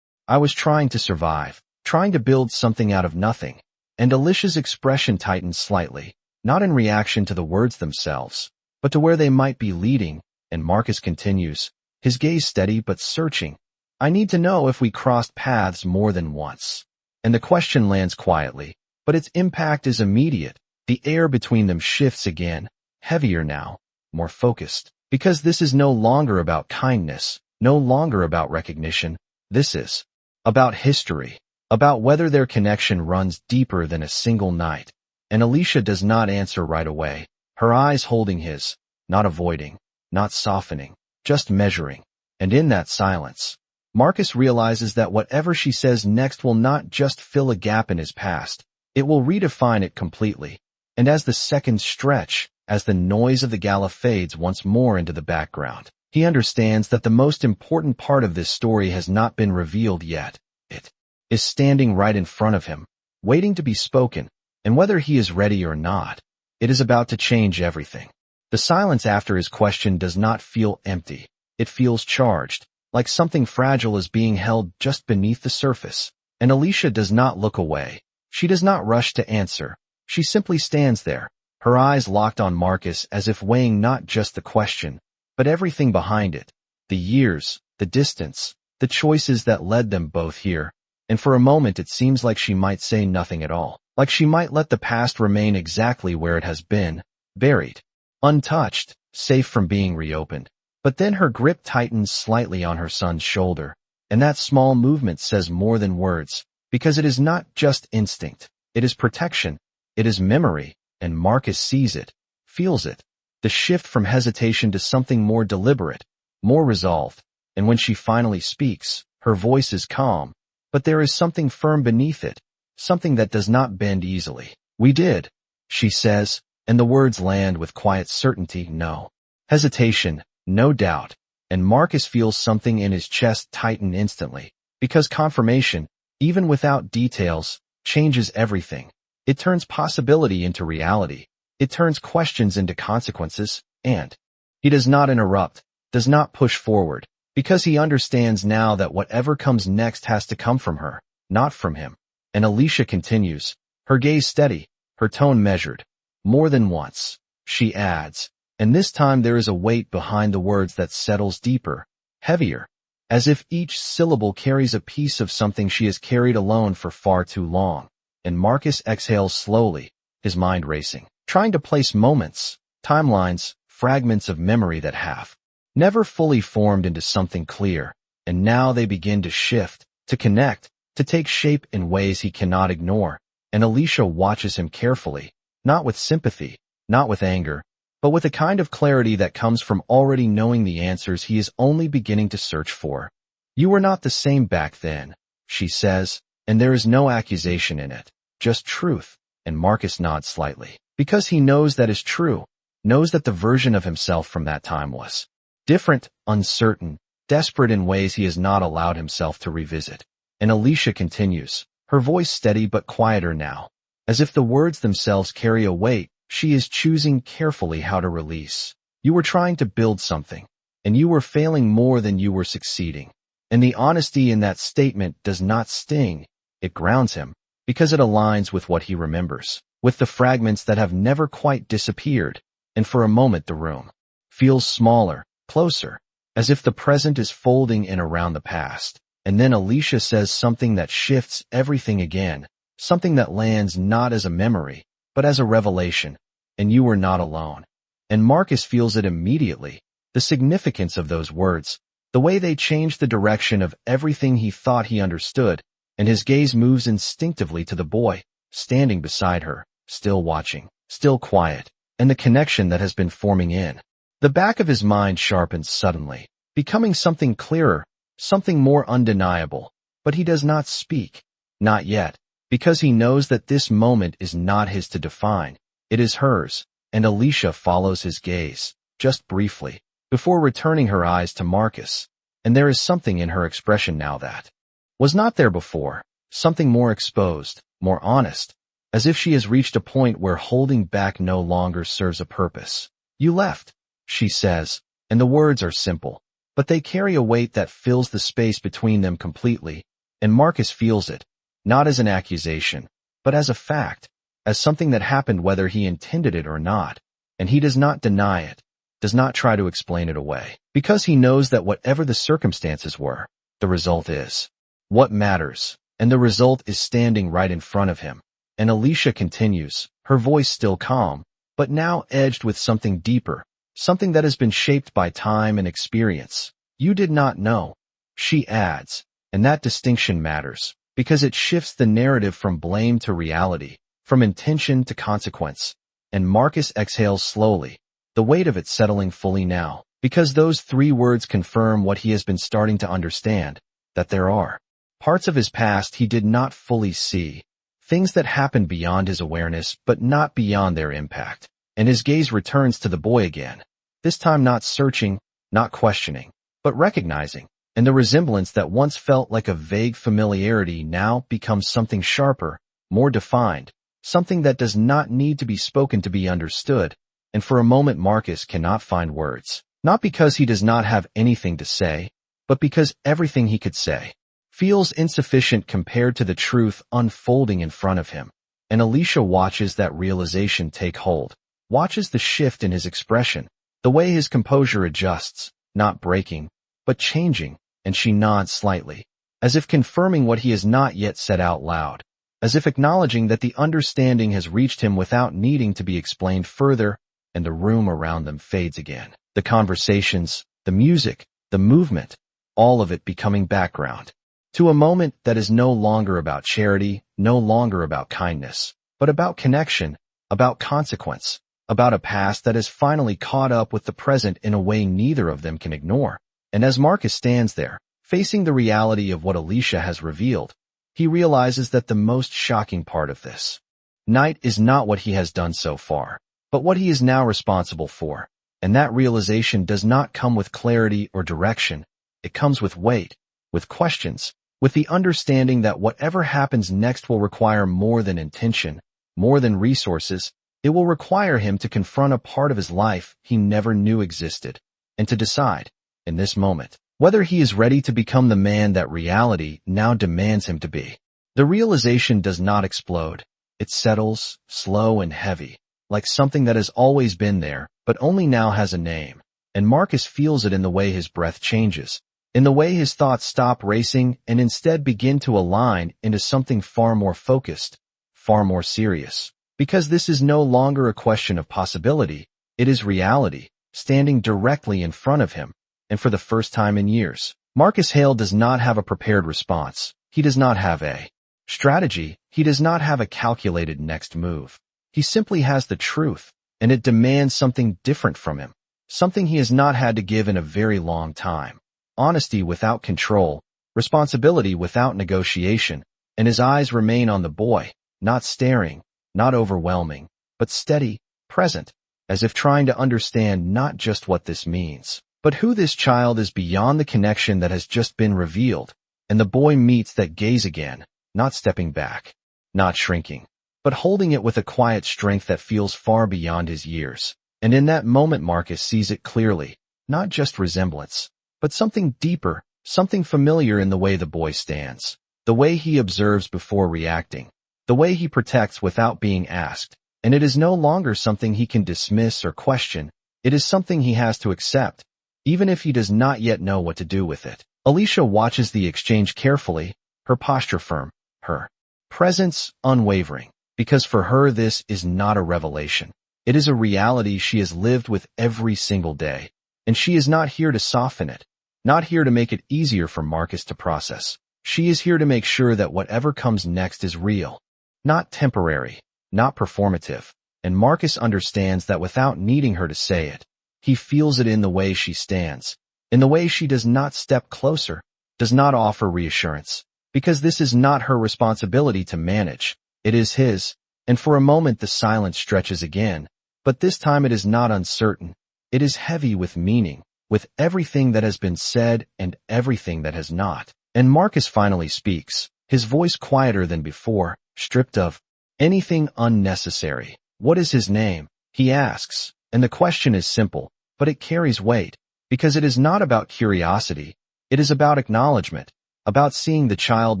[SPEAKER 1] I was trying to survive, trying to build something out of nothing. And Alicia's expression tightened slightly, not in reaction to the words themselves, but to where they might be leading, and Marcus continues, his gaze steady but searching. I need to know if we crossed paths more than once. And the question lands quietly, but its impact is immediate. The air between them shifts again, heavier now, more focused, because this is no longer about kindness, no longer about recognition. This is about history, about whether their connection runs deeper than a single night. And Alicia does not answer right away, her eyes holding his, not avoiding, not softening, just measuring. And in that silence, Marcus realizes that whatever she says next will not just fill a gap in his past, it will redefine it completely. And as the seconds stretch, as the noise of the gala fades once more into the background, he understands that the most important part of this story has not been revealed yet. It is standing right in front of him, waiting to be spoken, and whether he is ready or not, it is about to change everything. The silence after his question does not feel empty. It feels charged, like something fragile is being held just beneath the surface. And Alicia does not look away. She does not rush to answer. She simply stands there, her eyes locked on Marcus as if weighing not just the question, but everything behind it. The years, the distance, the choices that led them both here. And for a moment it seems like she might say nothing at all. Like she might let the past remain exactly where it has been, buried, untouched, safe from being reopened. But then her grip tightens slightly on her son's shoulder, and that small movement says more than words, because it is not just instinct, it is protection, it is memory, and Marcus sees it, feels it, the shift from hesitation to something more deliberate, more resolved, and when she finally speaks, her voice is calm, but there is something firm beneath it, something that does not bend easily. "We did," she says, and the words land with quiet certainty, no hesitation, no doubt, and Marcus feels something in his chest tighten instantly, because confirmation, even without details, changes everything. It turns possibility into reality. It turns questions into consequences, and he does not interrupt, does not push forward, because he understands now that whatever comes next has to come from her, not from him. And Alicia continues, her gaze steady, her tone measured. More than once, she adds, and this time there is a weight behind the words that settles deeper, heavier, as if each syllable carries a piece of something she has carried alone for far too long. And Marcus exhales slowly, his mind racing, trying to place moments, timelines, fragments of memory that have never fully formed into something clear, and now they begin to shift, to connect, to take shape in ways he cannot ignore. And Alicia watches him carefully, not with sympathy, not with anger, but with a kind of clarity that comes from already knowing the answers he is only beginning to search for. "You were not the same back then," she says, and there is no accusation in it, just truth, and Marcus nods slightly, because he knows that is true, knows that the version of himself from that time was different, uncertain, desperate in ways he has not allowed himself to revisit. And Alicia continues, her voice steady but quieter now, as if the words themselves carry a weight she is choosing carefully how to release. "You were trying to build something, and you were failing more than you were succeeding." And the honesty in that statement does not sting, it grounds him, because it aligns with what he remembers, with the fragments that have never quite disappeared. And for a moment the room feels smaller, closer, as if the present is folding in around the past. And then Alicia says something that shifts everything again, something that lands not as a memory, but as a revelation. "And you were not alone." And Marcus feels it immediately, the significance of those words, the way they change the direction of everything he thought he understood, and his gaze moves instinctively to the boy, standing beside her, still watching, still quiet, and the connection that has been forming in the back of his mind sharpens suddenly, becoming something clearer, something more undeniable. But he does not speak, not yet, because he knows that this moment is not his to define, it is hers, and Alicia follows his gaze, just briefly, before returning her eyes to Marcus, and there is something in her expression now that was not there before, something more exposed, more honest, as if she has reached a point where holding back no longer serves a purpose. "You left," she says, and the words are simple, but they carry a weight that fills the space between them completely, and Marcus feels it, not as an accusation, but as a fact, as something that happened whether he intended it or not, and he does not deny it, does not try to explain it away, because he knows that whatever the circumstances were, the result is what matters, and the result is standing right in front of him. And Alicia continues, her voice still calm, but now edged with something deeper, something that has been shaped by time and experience. "You did not know," she adds, and that distinction matters, because it shifts the narrative from blame to reality, from intention to consequence. And Marcus exhales slowly, the weight of it settling fully now, because those three words confirm what he has been starting to understand, that there are parts of his past he did not fully see, things that happened beyond his awareness but not beyond their impact. And his gaze returns to the boy again, this time not searching, not questioning, but recognizing, and the resemblance that once felt like a vague familiarity now becomes something sharper, more defined, something that does not need to be spoken to be understood. And for a moment Marcus cannot find words, not because he does not have anything to say, but because everything he could say feels insufficient compared to the truth unfolding in front of him. And Alicia watches that realization take hold, watches the shift in his expression, the way his composure adjusts, not breaking, but changing, and she nods slightly, as if confirming what he has not yet said out loud, as if acknowledging that the understanding has reached him without needing to be explained further. And the room around them fades again, the conversations, the music, the movement, all of it becoming background, to a moment that is no longer about charity, no longer about kindness, but about connection, about consequence, about a past that has finally caught up with the present in a way neither of them can ignore. And as Marcus stands there, facing the reality of what Alicia has revealed, he realizes that the most shocking part of this night is not what he has done so far, but what he is now responsible for. And that realization does not come with clarity or direction. It comes with weight, with questions, with the understanding that whatever happens next will require more than intention, more than resources. It will require him to confront a part of his life he never knew existed, and to decide, in this moment, whether he is ready to become the man that reality now demands him to be. The realization does not explode. It settles, slow and heavy, like something that has always been there, but only now has a name. And Marcus feels it in the way his breath changes, in the way his thoughts stop racing and instead begin to align into something far more focused, far more serious. Because this is no longer a question of possibility, it is reality, standing directly in front of him. And for the first time in years, Marcus Hale does not have a prepared response. He does not have a strategy. He does not have a calculated next move. He simply has the truth, and it demands something different from him, something he has not had to give in a very long time. Honesty without control, responsibility without negotiation, and his eyes remain on the boy, not staring, not overwhelming, but steady, present, as if trying to understand not just what this means, but who this child is beyond the connection that has just been revealed. And the boy meets that gaze again, not stepping back, not shrinking, but holding it with a quiet strength that feels far beyond his years. And in that moment Marcus sees it clearly, not just resemblance, but something deeper, something familiar in the way the boy stands, the way he observes before reacting, the way he protects without being asked. And it is no longer something he can dismiss or question. It is something he has to accept, even if he does not yet know what to do with it. Alicia watches the exchange carefully, her posture firm, her presence unwavering, because for her this is not a revelation. It is a reality she has lived with every single day, and she is not here to soften it, not here to make it easier for Marcus to process. She is here to make sure that whatever comes next is real, not temporary, not performative. And Marcus understands that without needing her to say it. He feels it in the way she stands, in the way she does not step closer, does not offer reassurance, because this is not her responsibility to manage. It is his. And for a moment the silence stretches again, but this time it is not uncertain. It is heavy with meaning, with everything that has been said and everything that has not. And Marcus finally speaks, his voice quieter than before, stripped of anything unnecessary. What is his name? He asks, and the question is simple, but it carries weight, because it is not about curiosity. It is about acknowledgement, about seeing the child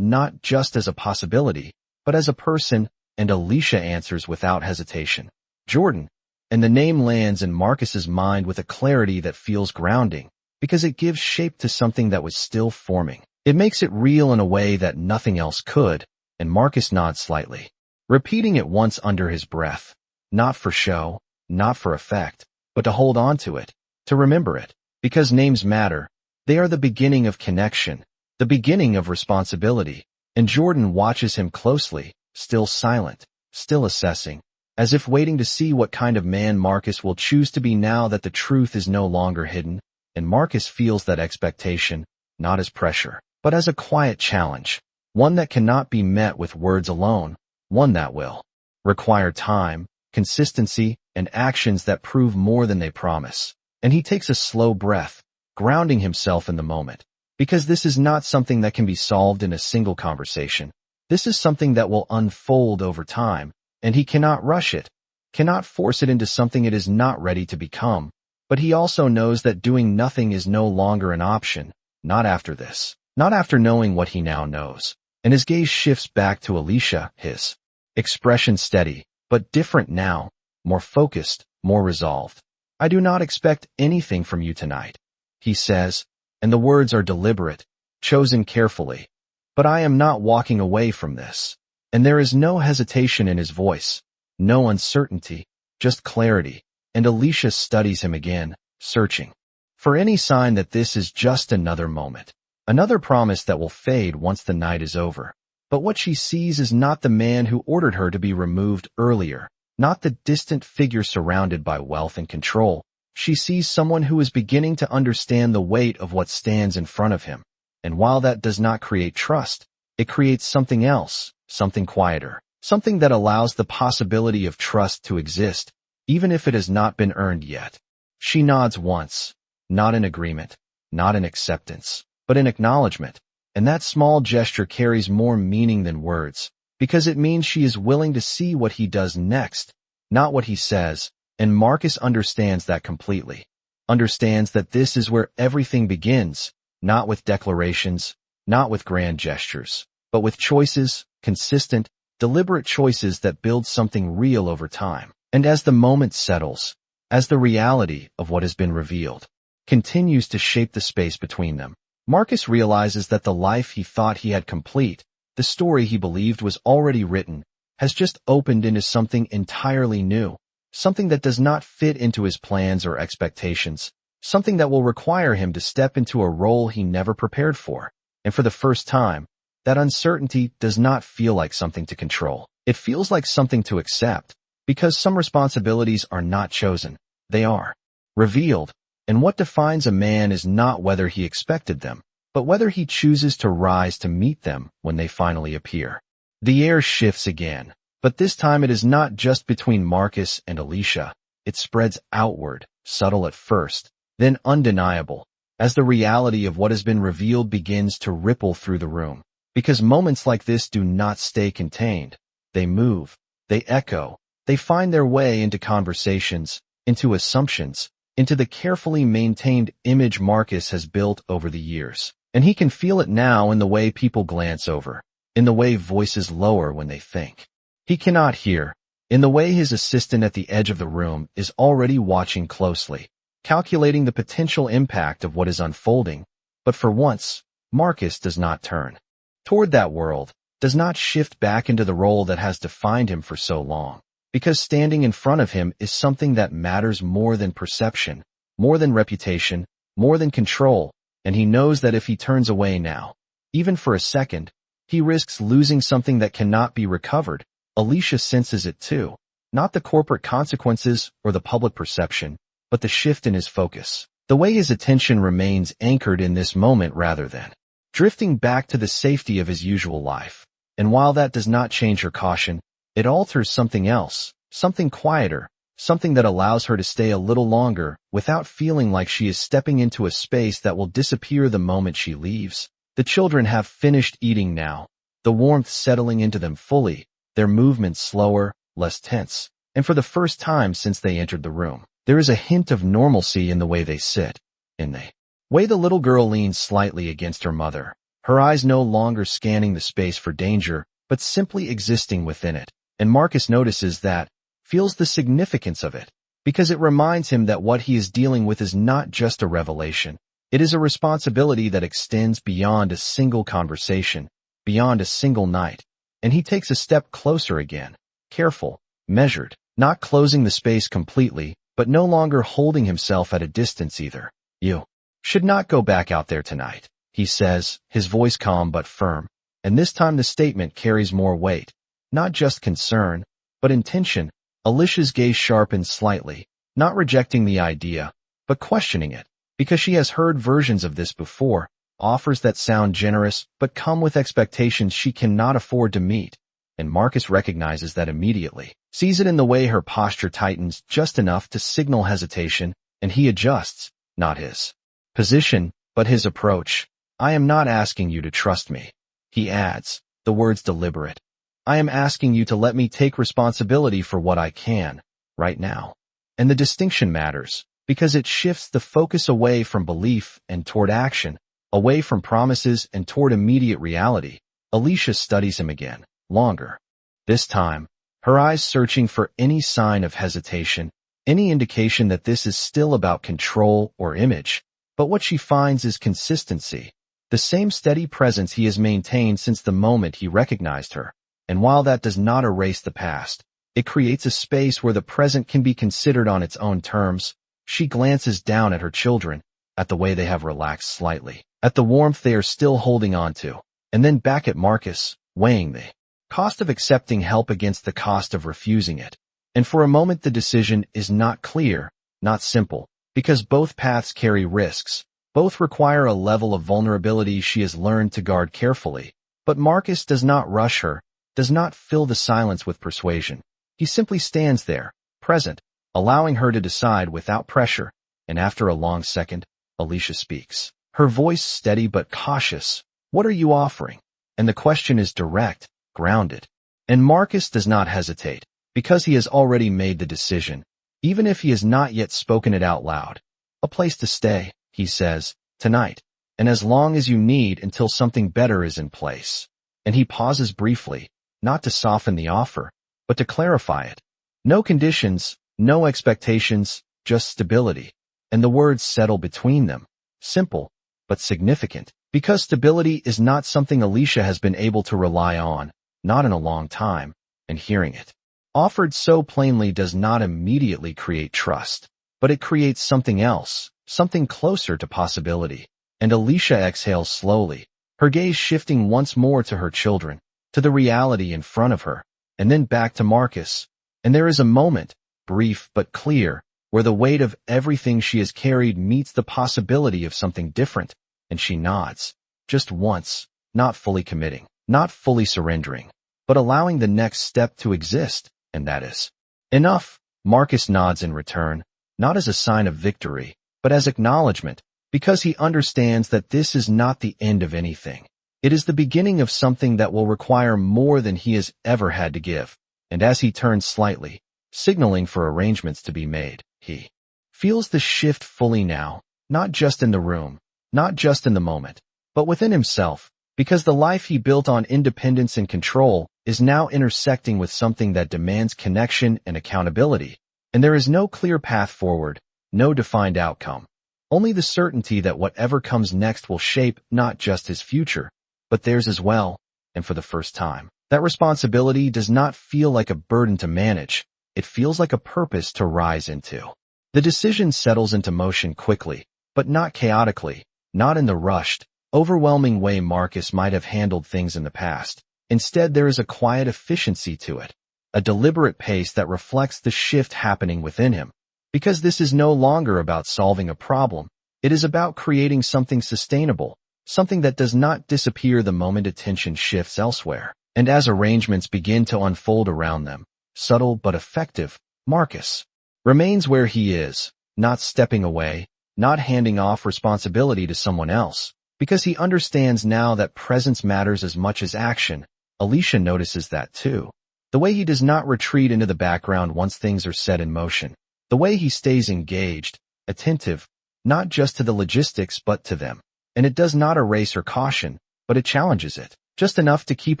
[SPEAKER 1] not just as a possibility, but as a person. And Alicia answers without hesitation, Jordan. And the name lands in Marcus's mind with a clarity that feels grounding, because it gives shape to something that was still forming. It makes it real in a way that nothing else could. And Marcus nods slightly, repeating it once under his breath, not for show, not for effect, but to hold on to it, to remember it, because names matter. They are the beginning of connection, the beginning of responsibility. And Jordan watches him closely, still silent, still assessing, as if waiting to see what kind of man Marcus will choose to be now that the truth is no longer hidden. And Marcus feels that expectation, not as pressure, but as a quiet challenge, one that cannot be met with words alone, one that will require time, consistency, and actions that prove more than they promise. And he takes a slow breath, grounding himself in the moment, because this is not something that can be solved in a single conversation. This is something that will unfold over time, and he cannot rush it, cannot force it into something it is not ready to become. But he also knows that doing nothing is no longer an option, not after this, not after knowing what he now knows. And his gaze shifts back to Alicia, his expression steady, but different now, more focused, more resolved. I do not expect anything from you tonight, he says, and the words are deliberate, chosen carefully. But I am not walking away from this. And there is no hesitation in his voice, no uncertainty, just clarity. And Alicia studies him again, searching for any sign that this is just another moment, another promise that will fade once the night is over. But what she sees is not the man who ordered her to be removed earlier, not the distant figure surrounded by wealth and control. She sees someone who is beginning to understand the weight of what stands in front of him. And while that does not create trust, it creates something else, something quieter, something that allows the possibility of trust to exist, even if it has not been earned yet. She nods once, not in agreement, not in acceptance, but in acknowledgement. And that small gesture carries more meaning than words, because it means she is willing to see what he does next, not what he says. And Marcus understands that completely. Understands that this is where everything begins, not with declarations, not with grand gestures, but with choices, consistent, deliberate choices that build something real over time. And as the moment settles, as the reality of what has been revealed continues to shape the space between them, Marcus realizes that the life he thought he had complete, the story he believed was already written, has just opened into something entirely new. Something that does not fit into his plans or expectations, something that will require him to step into a role he never prepared for. And for the first time, that uncertainty does not feel like something to control. It feels like something to accept, because some responsibilities are not chosen, they are revealed. And what defines a man is not whether he expected them, but whether he chooses to rise to meet them when they finally appear. The air shifts again. But this time it is not just between Marcus and Alicia. It spreads outward, subtle at first, then undeniable, as the reality of what has been revealed begins to ripple through the room. Because moments like this do not stay contained. They move, they echo, they find their way into conversations, into assumptions, into the carefully maintained image Marcus has built over the years. And he can feel it now in the way people glance over, in the way voices lower when they think. He cannot hear, in the way his assistant at the edge of the room is already watching closely, calculating the potential impact of what is unfolding. But for once, Marcus does not turn toward that world, does not shift back into the role that has defined him for so long. Because standing in front of him is something that matters more than perception, more than reputation, more than control, and he knows that if he turns away now, even for a second, he risks losing something that cannot be recovered. Alicia senses it too, not the corporate consequences or the public perception, but the shift in his focus, the way his attention remains anchored in this moment rather than drifting back to the safety of his usual life. And while that does not change her caution, it alters something else, something quieter, something that allows her to stay a little longer without feeling like she is stepping into a space that will disappear the moment she leaves. The children have finished eating now, the warmth settling into them fully, their movements slower, less tense, and for the first time since they entered the room, there is a hint of normalcy in the way they sit, in the way the little girl leans slightly against her mother, her eyes no longer scanning the space for danger, but simply existing within it. And Marcus notices that, feels the significance of it, because it reminds him that what he is dealing with is not just a revelation. It is a responsibility that extends beyond a single conversation, beyond a single night. And he takes a step closer again, careful, measured, not closing the space completely, but no longer holding himself at a distance either. You should not go back out there tonight, he says, his voice calm but firm. And this time the statement carries more weight, not just concern, but intention. Alicia's gaze sharpens slightly, not rejecting the idea, but questioning it, because she has heard versions of this before. Offers that sound generous but come with expectations she cannot afford to meet, and Marcus recognizes that immediately, sees it in the way her posture tightens just enough to signal hesitation, and he adjusts, not his position, but his approach. I am not asking you to trust me, he adds, the words deliberate. I am asking you to let me take responsibility for what I can, right now. And the distinction matters, because it shifts the focus away from belief and toward action, away from promises and toward immediate reality. Alicia studies him again, longer. This time, her eyes searching for any sign of hesitation, any indication that this is still about control or image. But what she finds is consistency, the same steady presence he has maintained since the moment he recognized her. And while that does not erase the past, it creates a space where the present can be considered on its own terms. She glances down at her children, at the way they have relaxed slightly, at the warmth they are still holding on to, and then back at Marcus, weighing the cost of accepting help against the cost of refusing it. And for a moment the decision is not clear, not simple, because both paths carry risks. Both require a level of vulnerability she has learned to guard carefully. But Marcus does not rush her, does not fill the silence with persuasion. He simply stands there, present, allowing her to decide without pressure. And after a long second, Alicia speaks. Her voice steady but cautious. What are you offering? And the question is direct, grounded. And Marcus does not hesitate, because he has already made the decision, even if he has not yet spoken it out loud. A place to stay, he says, tonight, and as long as you need until something better is in place. And he pauses briefly, not to soften the offer, but to clarify it. No conditions, no expectations, just stability. And the words settle between them. Simple, but significant, because stability is not something Alicia has been able to rely on, not in a long time, and hearing it offered so plainly does not immediately create trust, but it creates something else, something closer to possibility. And Alicia exhales slowly, her gaze shifting once more to her children, to the reality in front of her, and then back to Marcus. And there is a moment, brief but clear, where the weight of everything she has carried meets the possibility of something different, and she nods. Just once, not fully committing, not fully surrendering, but allowing the next step to exist, and that is enough. Marcus nods in return, not as a sign of victory, but as acknowledgement, because he understands that this is not the end of anything. It is the beginning of something that will require more than he has ever had to give. And as he turns slightly, signaling for arrangements to be made, he feels the shift fully now, not just in the room, not just in the moment, but within himself, because the life he built on independence and control is now intersecting with something that demands connection and accountability. And there is no clear path forward, no defined outcome. Only the certainty that whatever comes next will shape not just his future, but theirs as well. And for the first time, that responsibility does not feel like a burden to manage. It feels like a purpose to rise into. The decision settles into motion quickly, but not chaotically, not in the rushed, overwhelming way Marcus might have handled things in the past. Instead, there is a quiet efficiency to it, a deliberate pace that reflects the shift happening within him. Because this is no longer about solving a problem, it is about creating something sustainable, something that does not disappear the moment attention shifts elsewhere. And as arrangements begin to unfold around them, subtle but effective, Marcus remains where he is, not stepping away, not handing off responsibility to someone else, because he understands now that presence matters as much as action. Alicia notices that too. The way he does not retreat into the background once things are set in motion. The way he stays engaged, attentive, not just to the logistics but to them. And it does not erase her caution, but it challenges it, just enough to keep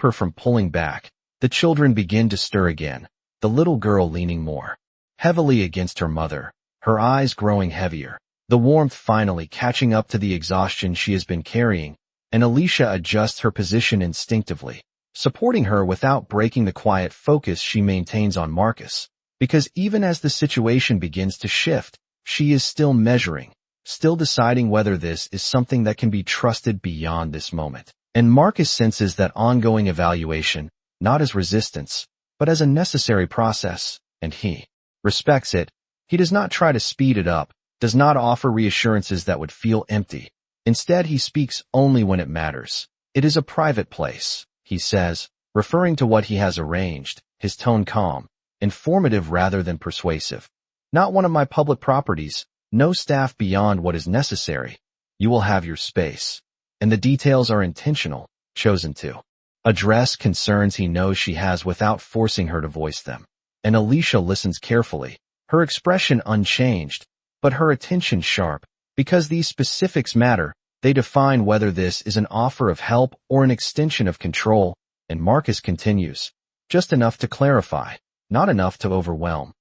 [SPEAKER 1] her from pulling back. The children begin to stir again, the little girl leaning more heavily against her mother, her eyes growing heavier, the warmth finally catching up to the exhaustion she has been carrying, and Alicia adjusts her position instinctively, supporting her without breaking the quiet focus she maintains on Marcus. Because even as the situation begins to shift, she is still measuring, still deciding whether this is something that can be trusted beyond this moment. And Marcus senses that ongoing evaluation, not as resistance, but as a necessary process, and he respects it. He does not try to speed it up, does not offer reassurances that would feel empty. Instead, he speaks only when it matters. It is a private place, he says, referring to what he has arranged, his tone calm, informative rather than persuasive. Not one of my public properties, no staff beyond what is necessary. You will have your space. And the details are intentional, chosen to address concerns he knows she has without forcing her to voice them. And Alicia listens carefully, her expression unchanged, but her attention sharp, because these specifics matter. They define whether this is an offer of help or an extension of control. And Marcus continues, just enough to clarify, not enough to overwhelm.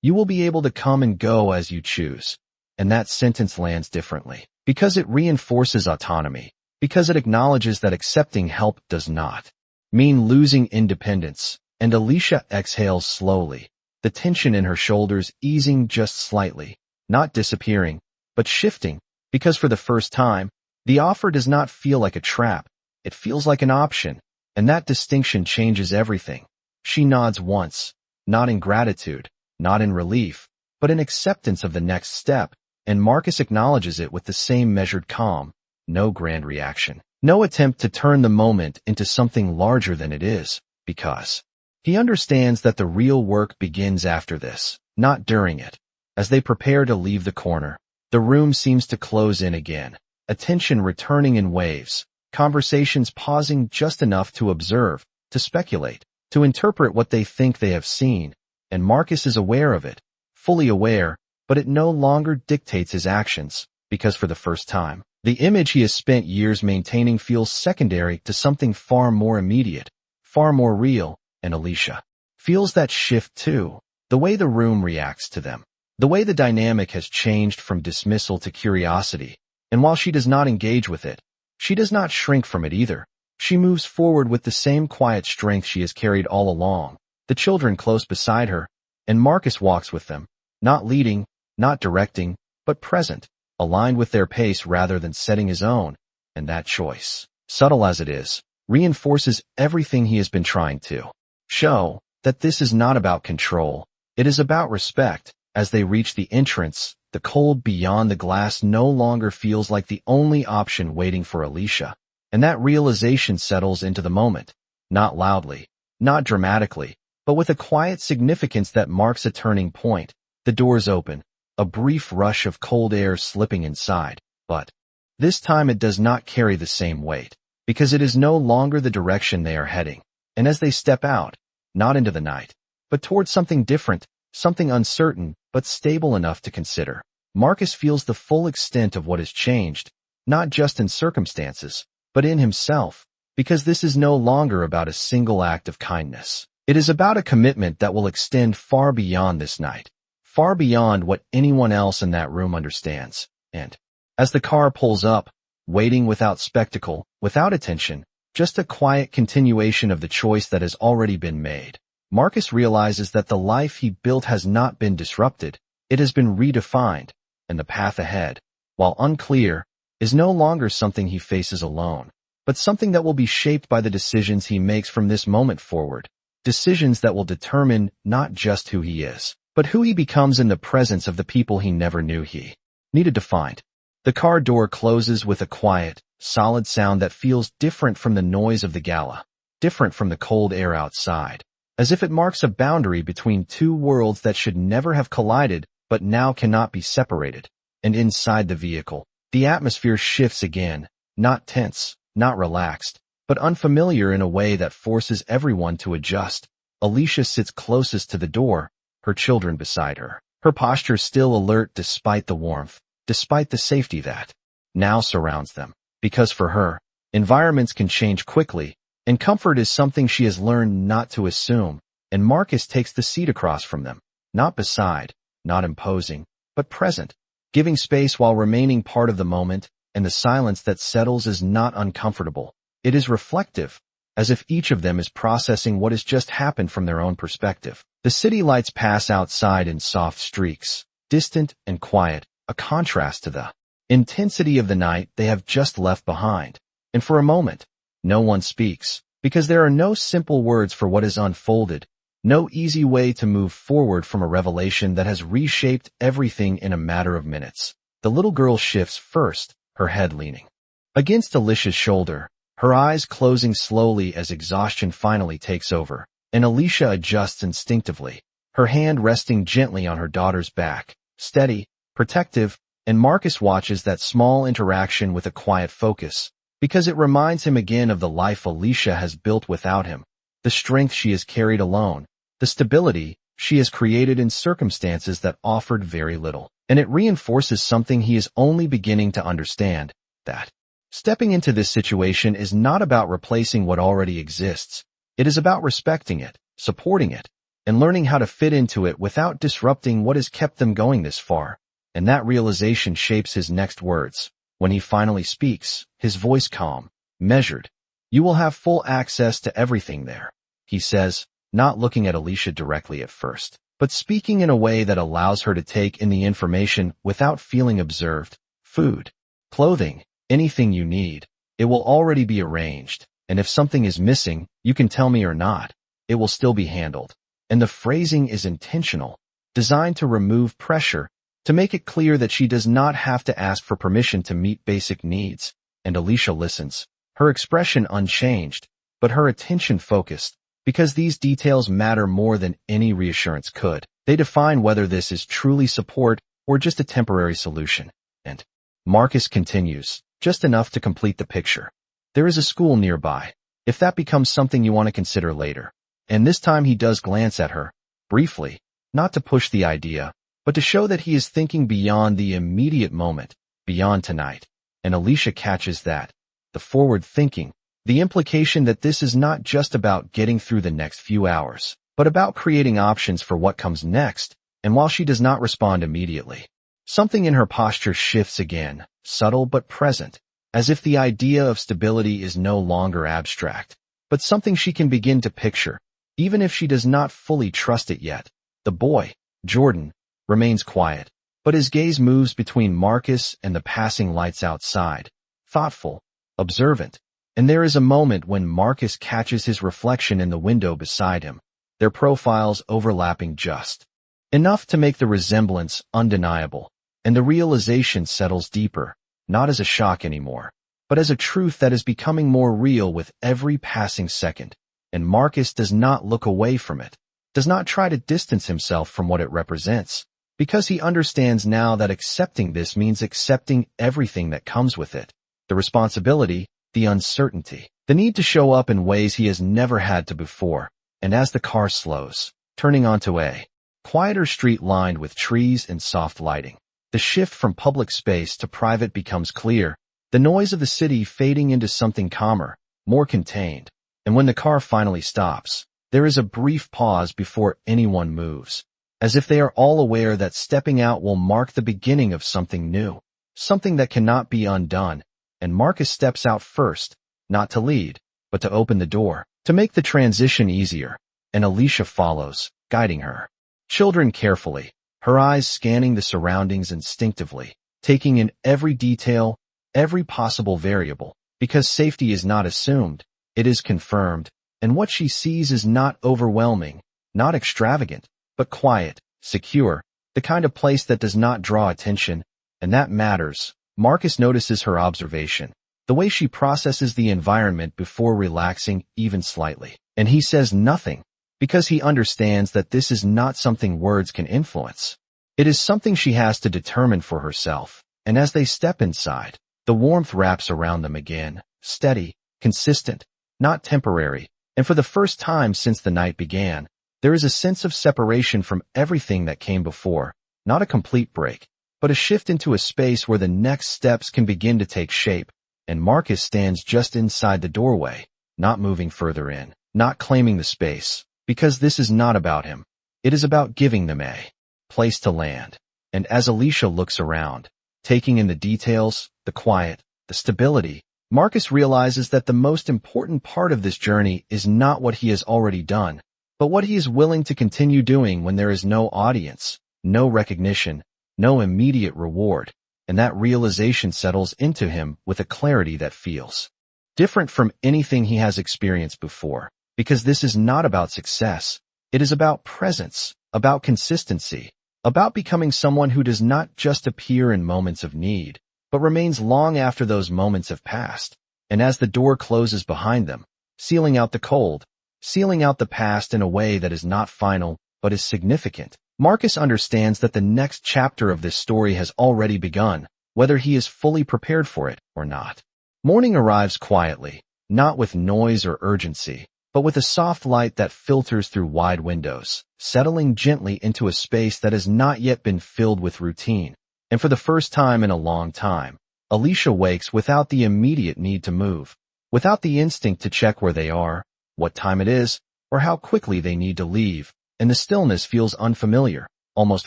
[SPEAKER 1] You will be able to come and go as you choose. And that sentence lands differently, because it reinforces autonomy, because it acknowledges that accepting help does not mean losing independence. And Alicia exhales slowly, the tension in her shoulders easing just slightly, not disappearing, but shifting, because for the first time, the offer does not feel like a trap. It feels like an option, and that distinction changes everything. She nods once, not in gratitude, not in relief, but in acceptance of the next step, and Marcus acknowledges it with the same measured calm. No grand reaction. No attempt to turn the moment into something larger than it is, because he understands that the real work begins after this, not during it. As they prepare to leave the corner, the room seems to close in again, attention returning in waves, conversations pausing just enough to observe, to speculate, to interpret what they think they have seen, and Marcus is aware of it, fully aware, but it no longer dictates his actions, because for the first time, the image he has spent years maintaining feels secondary to something far more immediate, far more real, and Alicia feels that shift too, the way the room reacts to them, the way the dynamic has changed from dismissal to curiosity, and while she does not engage with it, she does not shrink from it either. She moves forward with the same quiet strength she has carried all along, the children close beside her, and Marcus walks with them, not leading, not directing, but present, aligned with their pace rather than setting his own, and that choice, subtle as it is, reinforces everything he has been trying to show, that this is not about control, it is about respect. As they reach the entrance, the cold beyond the glass no longer feels like the only option waiting for Alicia, and that realization settles into the moment, not loudly, not dramatically, but with a quiet significance that marks a turning point. The doors open, a brief rush of cold air slipping inside, but this time it does not carry the same weight, because it is no longer the direction they are heading, and as they step out, not into the night, but towards something different, something uncertain, but stable enough to consider, Marcus feels the full extent of what has changed, not just in circumstances, but in himself, because this is no longer about a single act of kindness. It is about a commitment that will extend far beyond this night, far beyond what anyone else in that room understands. And as the car pulls up, waiting without spectacle, without attention, just a quiet continuation of the choice that has already been made, Marcus realizes that the life he built has not been disrupted, it has been redefined, and the path ahead, while unclear, is no longer something he faces alone, but something that will be shaped by the decisions he makes from this moment forward, decisions that will determine not just who he is, but who he becomes in the presence of the people he never knew he needed to find. The car door closes with a quiet, solid sound that feels different from the noise of the gala, different from the cold air outside, as if it marks a boundary between two worlds that should never have collided but now cannot be separated. And inside the vehicle, the atmosphere shifts again, not tense, not relaxed, but unfamiliar in a way that forces everyone to adjust. Alicia sits closest to the door, her children beside her, her posture still alert despite the warmth, despite the safety that now surrounds them, because for her, environments can change quickly, and comfort is something she has learned not to assume, and Marcus takes the seat across from them, not beside, not imposing, but present, giving space while remaining part of the moment, and the silence that settles is not uncomfortable. It is reflective, as if each of them is processing what has just happened from their own perspective. The city lights pass outside in soft streaks, distant and quiet, a contrast to the intensity of the night they have just left behind. And for a moment, no one speaks, because there are no simple words for what is unfolded, no easy way to move forward from a revelation that has reshaped everything in a matter of minutes. The little girl shifts first, her head leaning against Alicia's shoulder, her eyes closing slowly as exhaustion finally takes over, and Alicia adjusts instinctively, her hand resting gently on her daughter's back, steady, protective, and Marcus watches that small interaction with a quiet focus, because it reminds him again of the life Alicia has built without him, the strength she has carried alone, the stability she has created in circumstances that offered very little. And it reinforces something he is only beginning to understand, that stepping into this situation is not about replacing what already exists. It is about respecting it, supporting it, and learning how to fit into it without disrupting what has kept them going this far. And that realization shapes his next words. When he finally speaks, his voice calm, measured. "You will have full access to everything there," he says, not looking at Alicia directly at first, but speaking in a way that allows her to take in the information without feeling observed. "Food, clothing, anything you need. It will already be arranged, and if something is missing, you can tell me or not. It will still be handled." And the phrasing is intentional, designed to remove pressure, to make it clear that she does not have to ask for permission to meet basic needs. And Alicia listens, her expression unchanged, but her attention focused, because these details matter more than any reassurance could. They define whether this is truly support or just a temporary solution. And Marcus continues, just enough to complete the picture. There is a school nearby, if that becomes something you want to consider later. And this time he does glance at her, briefly, not to push the idea, but to show that he is thinking beyond the immediate moment, beyond tonight. And Alicia catches that. The forward thinking, the implication that this is not just about getting through the next few hours, but about creating options for what comes next. And while she does not respond immediately, something in her posture shifts again, subtle but present, as if the idea of stability is no longer abstract, but something she can begin to picture, even if she does not fully trust it yet. The boy, Jordan, remains quiet, but his gaze moves between Marcus and the passing lights outside, thoughtful, observant, and there is a moment when Marcus catches his reflection in the window beside him, their profiles overlapping just enough to make the resemblance undeniable, and the realization settles deeper, not as a shock anymore, but as a truth that is becoming more real with every passing second. And Marcus does not look away from it, does not try to distance himself from what it represents, because he understands now that accepting this means accepting everything that comes with it, the responsibility, the uncertainty, the need to show up in ways he has never had to before. And as the car slows, turning onto a quieter street lined with trees and soft lighting, the shift from public space to private becomes clear, the noise of the city fading into something calmer, more contained. And when the car finally stops, there is a brief pause before anyone moves, as if they are all aware that stepping out will mark the beginning of something new, something that cannot be undone. And Marcus steps out first, not to lead, but to open the door, to make the transition easier. And Alicia follows, guiding her children carefully, her eyes scanning the surroundings instinctively, taking in every detail, every possible variable, because safety is not assumed, it is confirmed, and what she sees is not overwhelming, not extravagant, but quiet, secure, the kind of place that does not draw attention, and that matters. Marcus notices her observation, the way she processes the environment before relaxing even slightly, and he says nothing, because he understands that this is not something words can influence. It is something she has to determine for herself, and as they step inside, the warmth wraps around them again, steady, consistent, not temporary, and for the first time since the night began, there is a sense of separation from everything that came before, not a complete break, but a shift into a space where the next steps can begin to take shape. And Marcus stands just inside the doorway, not moving further in, not claiming the space, because this is not about him. It is about giving them a place to land. And as Alicia looks around, taking in the details, the quiet, the stability, Marcus realizes that the most important part of this journey is not what he has already done, but what he is willing to continue doing when there is no audience, no recognition, no immediate reward. And that realization settles into him with a clarity that feels different from anything he has experienced before, because this is not about success. It is about presence, about consistency, about becoming someone who does not just appear in moments of need, but remains long after those moments have passed. And as the door closes behind them, sealing out the cold, sealing out the past in a way that is not final, but is significant, Marcus understands that the next chapter of this story has already begun, whether he is fully prepared for it or not. Morning arrives quietly, not with noise or urgency, but with a soft light that filters through wide windows, settling gently into a space that has not yet been filled with routine. And for the first time in a long time, Alicia wakes without the immediate need to move, without the instinct to check where they are, what time it is, or how quickly they need to leave. And the stillness feels unfamiliar, almost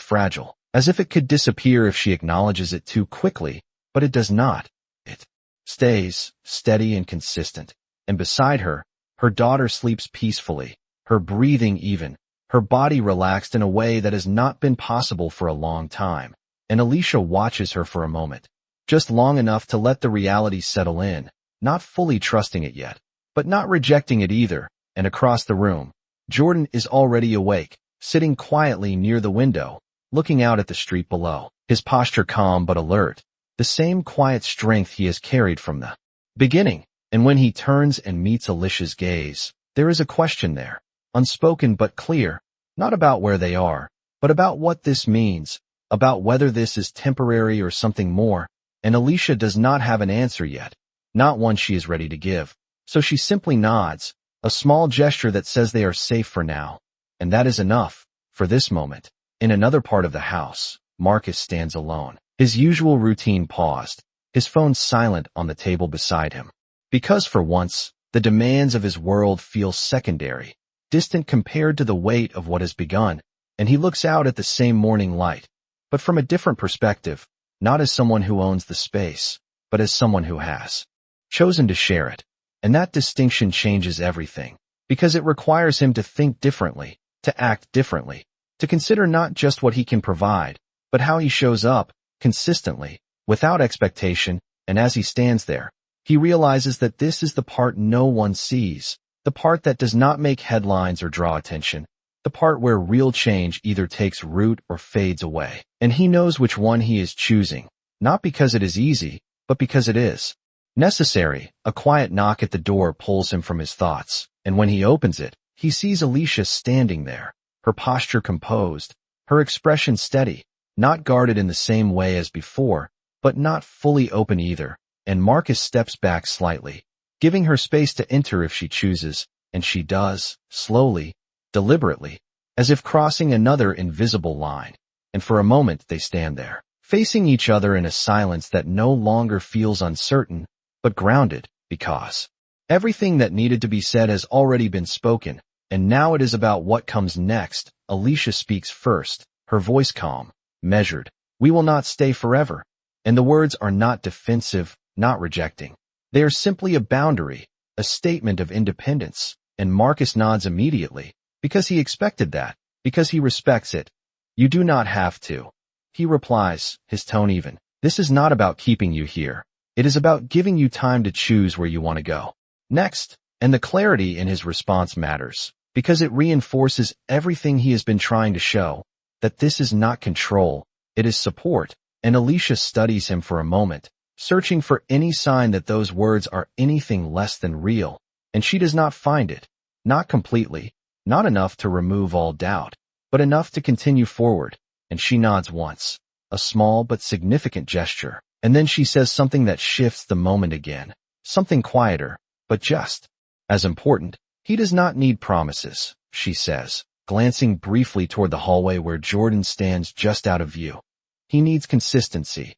[SPEAKER 1] fragile, as if it could disappear if she acknowledges it too quickly, but it does not. It stays steady and consistent. And beside her, her daughter sleeps peacefully, her breathing even, her body relaxed in a way that has not been possible for a long time. And Alicia watches her for a moment, just long enough to let the reality settle in, not fully trusting it yet, but not rejecting it either. And across the room, Jordan is already awake, sitting quietly near the window, looking out at the street below. his posture calm but alert, the same quiet strength he has carried from the beginning. And when he turns and meets Alicia's gaze, there is a question there, unspoken but clear, not about where they are, but about what this means, about whether this is temporary or something more, and Alicia does not have an answer yet, not one she is ready to give. So she simply nods, a small gesture that says they are safe for now. And that is enough, for this moment. In another part of the house, Marcus stands alone. His usual routine paused, his phone silent on the table beside him. Because for once, the demands of his world feel secondary, distant compared to the weight of what has begun, and he looks out at the same morning light, but from a different perspective, not as someone who owns the space, but as someone who has chosen to share it. And that distinction changes everything, because it requires him to think differently, to act differently, to consider not just what he can provide, but how he shows up, consistently, without expectation. And as he stands there, he realizes that this is the part no one sees, the part that does not make headlines or draw attention, the part where real change either takes root or fades away. And he knows which one he is choosing, not because it is easy, but because it is necessary. A quiet knock at the door pulls him from his thoughts, and when he opens it, he sees Alicia standing there, her posture composed, her expression steady, not guarded in the same way as before, but not fully open either. And Marcus steps back slightly, giving her space to enter if she chooses, and she does, slowly, deliberately, as if crossing another invisible line. And for a moment they stand there, facing each other in a silence that no longer feels uncertain, but grounded, because everything that needed to be said has already been spoken, and now it is about what comes next. Alicia speaks first, her voice calm, measured. "We will not stay forever." And the words are not defensive, not rejecting. They are simply a boundary, a statement of independence, and Marcus nods immediately, because he expected that, because he respects it. "You do not have to," he replies, his tone even. "This is not about keeping you here. It is about giving you time to choose where you want to go next." And the clarity in his response matters, because it reinforces everything he has been trying to show, that this is not control, it is support. And Alicia studies him for a moment, searching for any sign that those words are anything less than real, and she does not find it. Not completely, not enough to remove all doubt, but enough to continue forward. And she nods once, a small but significant gesture, and then she says something that shifts the moment again, something quieter, but just as important. "He does not need promises," she says, glancing briefly toward the hallway where Jordan stands just out of view. "He needs consistency."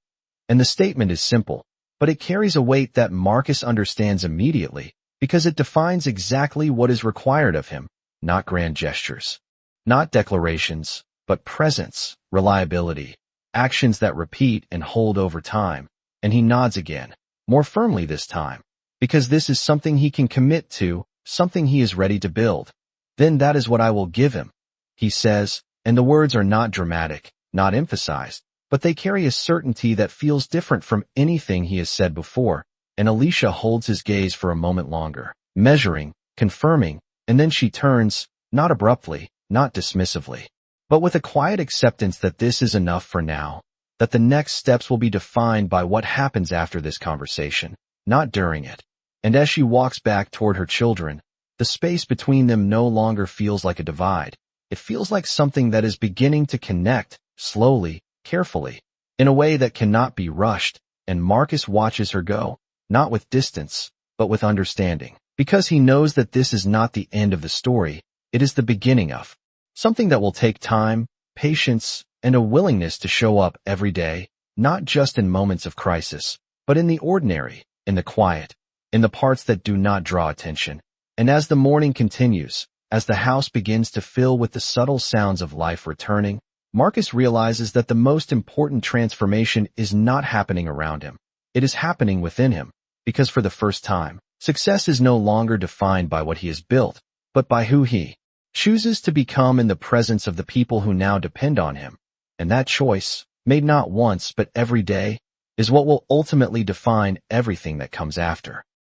[SPEAKER 1] And the statement is simple, but it carries a weight that Marcus understands immediately, because it defines exactly what is required of him. Not grand gestures, not declarations, but presence, reliability, actions that repeat and hold over time. And he nods again, more firmly this time, because this is something he can commit to, something he is ready to build. "Then that is what I will give him," he says, and the words are not dramatic, not emphasized, but they carry a certainty that feels different from anything he has said before. And Alicia holds his gaze for a moment longer, measuring, confirming, and then she turns, not abruptly, not dismissively, but with a quiet acceptance that this is enough for now, that the next steps will be defined by what happens after this conversation, not during it. And as she walks back toward her children, the space between them no longer feels like a divide. It feels like something that is beginning to connect, slowly, carefully, in a way that cannot be rushed. And Marcus watches her go, not with distance, but with understanding, because he knows that this is not the end of the story, it is the beginning of something that will take time, patience, and a willingness to show up every day, not just in moments of crisis, but in the ordinary, in the quiet, in the parts that do not draw attention. And as the morning continues, as the house begins to fill with the subtle sounds of life returning, Marcus realizes that the most important transformation is not happening around him. It is happening within him, because for the first time, success is no longer defined by what he has built, but by who he chooses to become in the presence of the people who now depend on him. And that choice, made not once but every day, is what will ultimately define everything that comes after.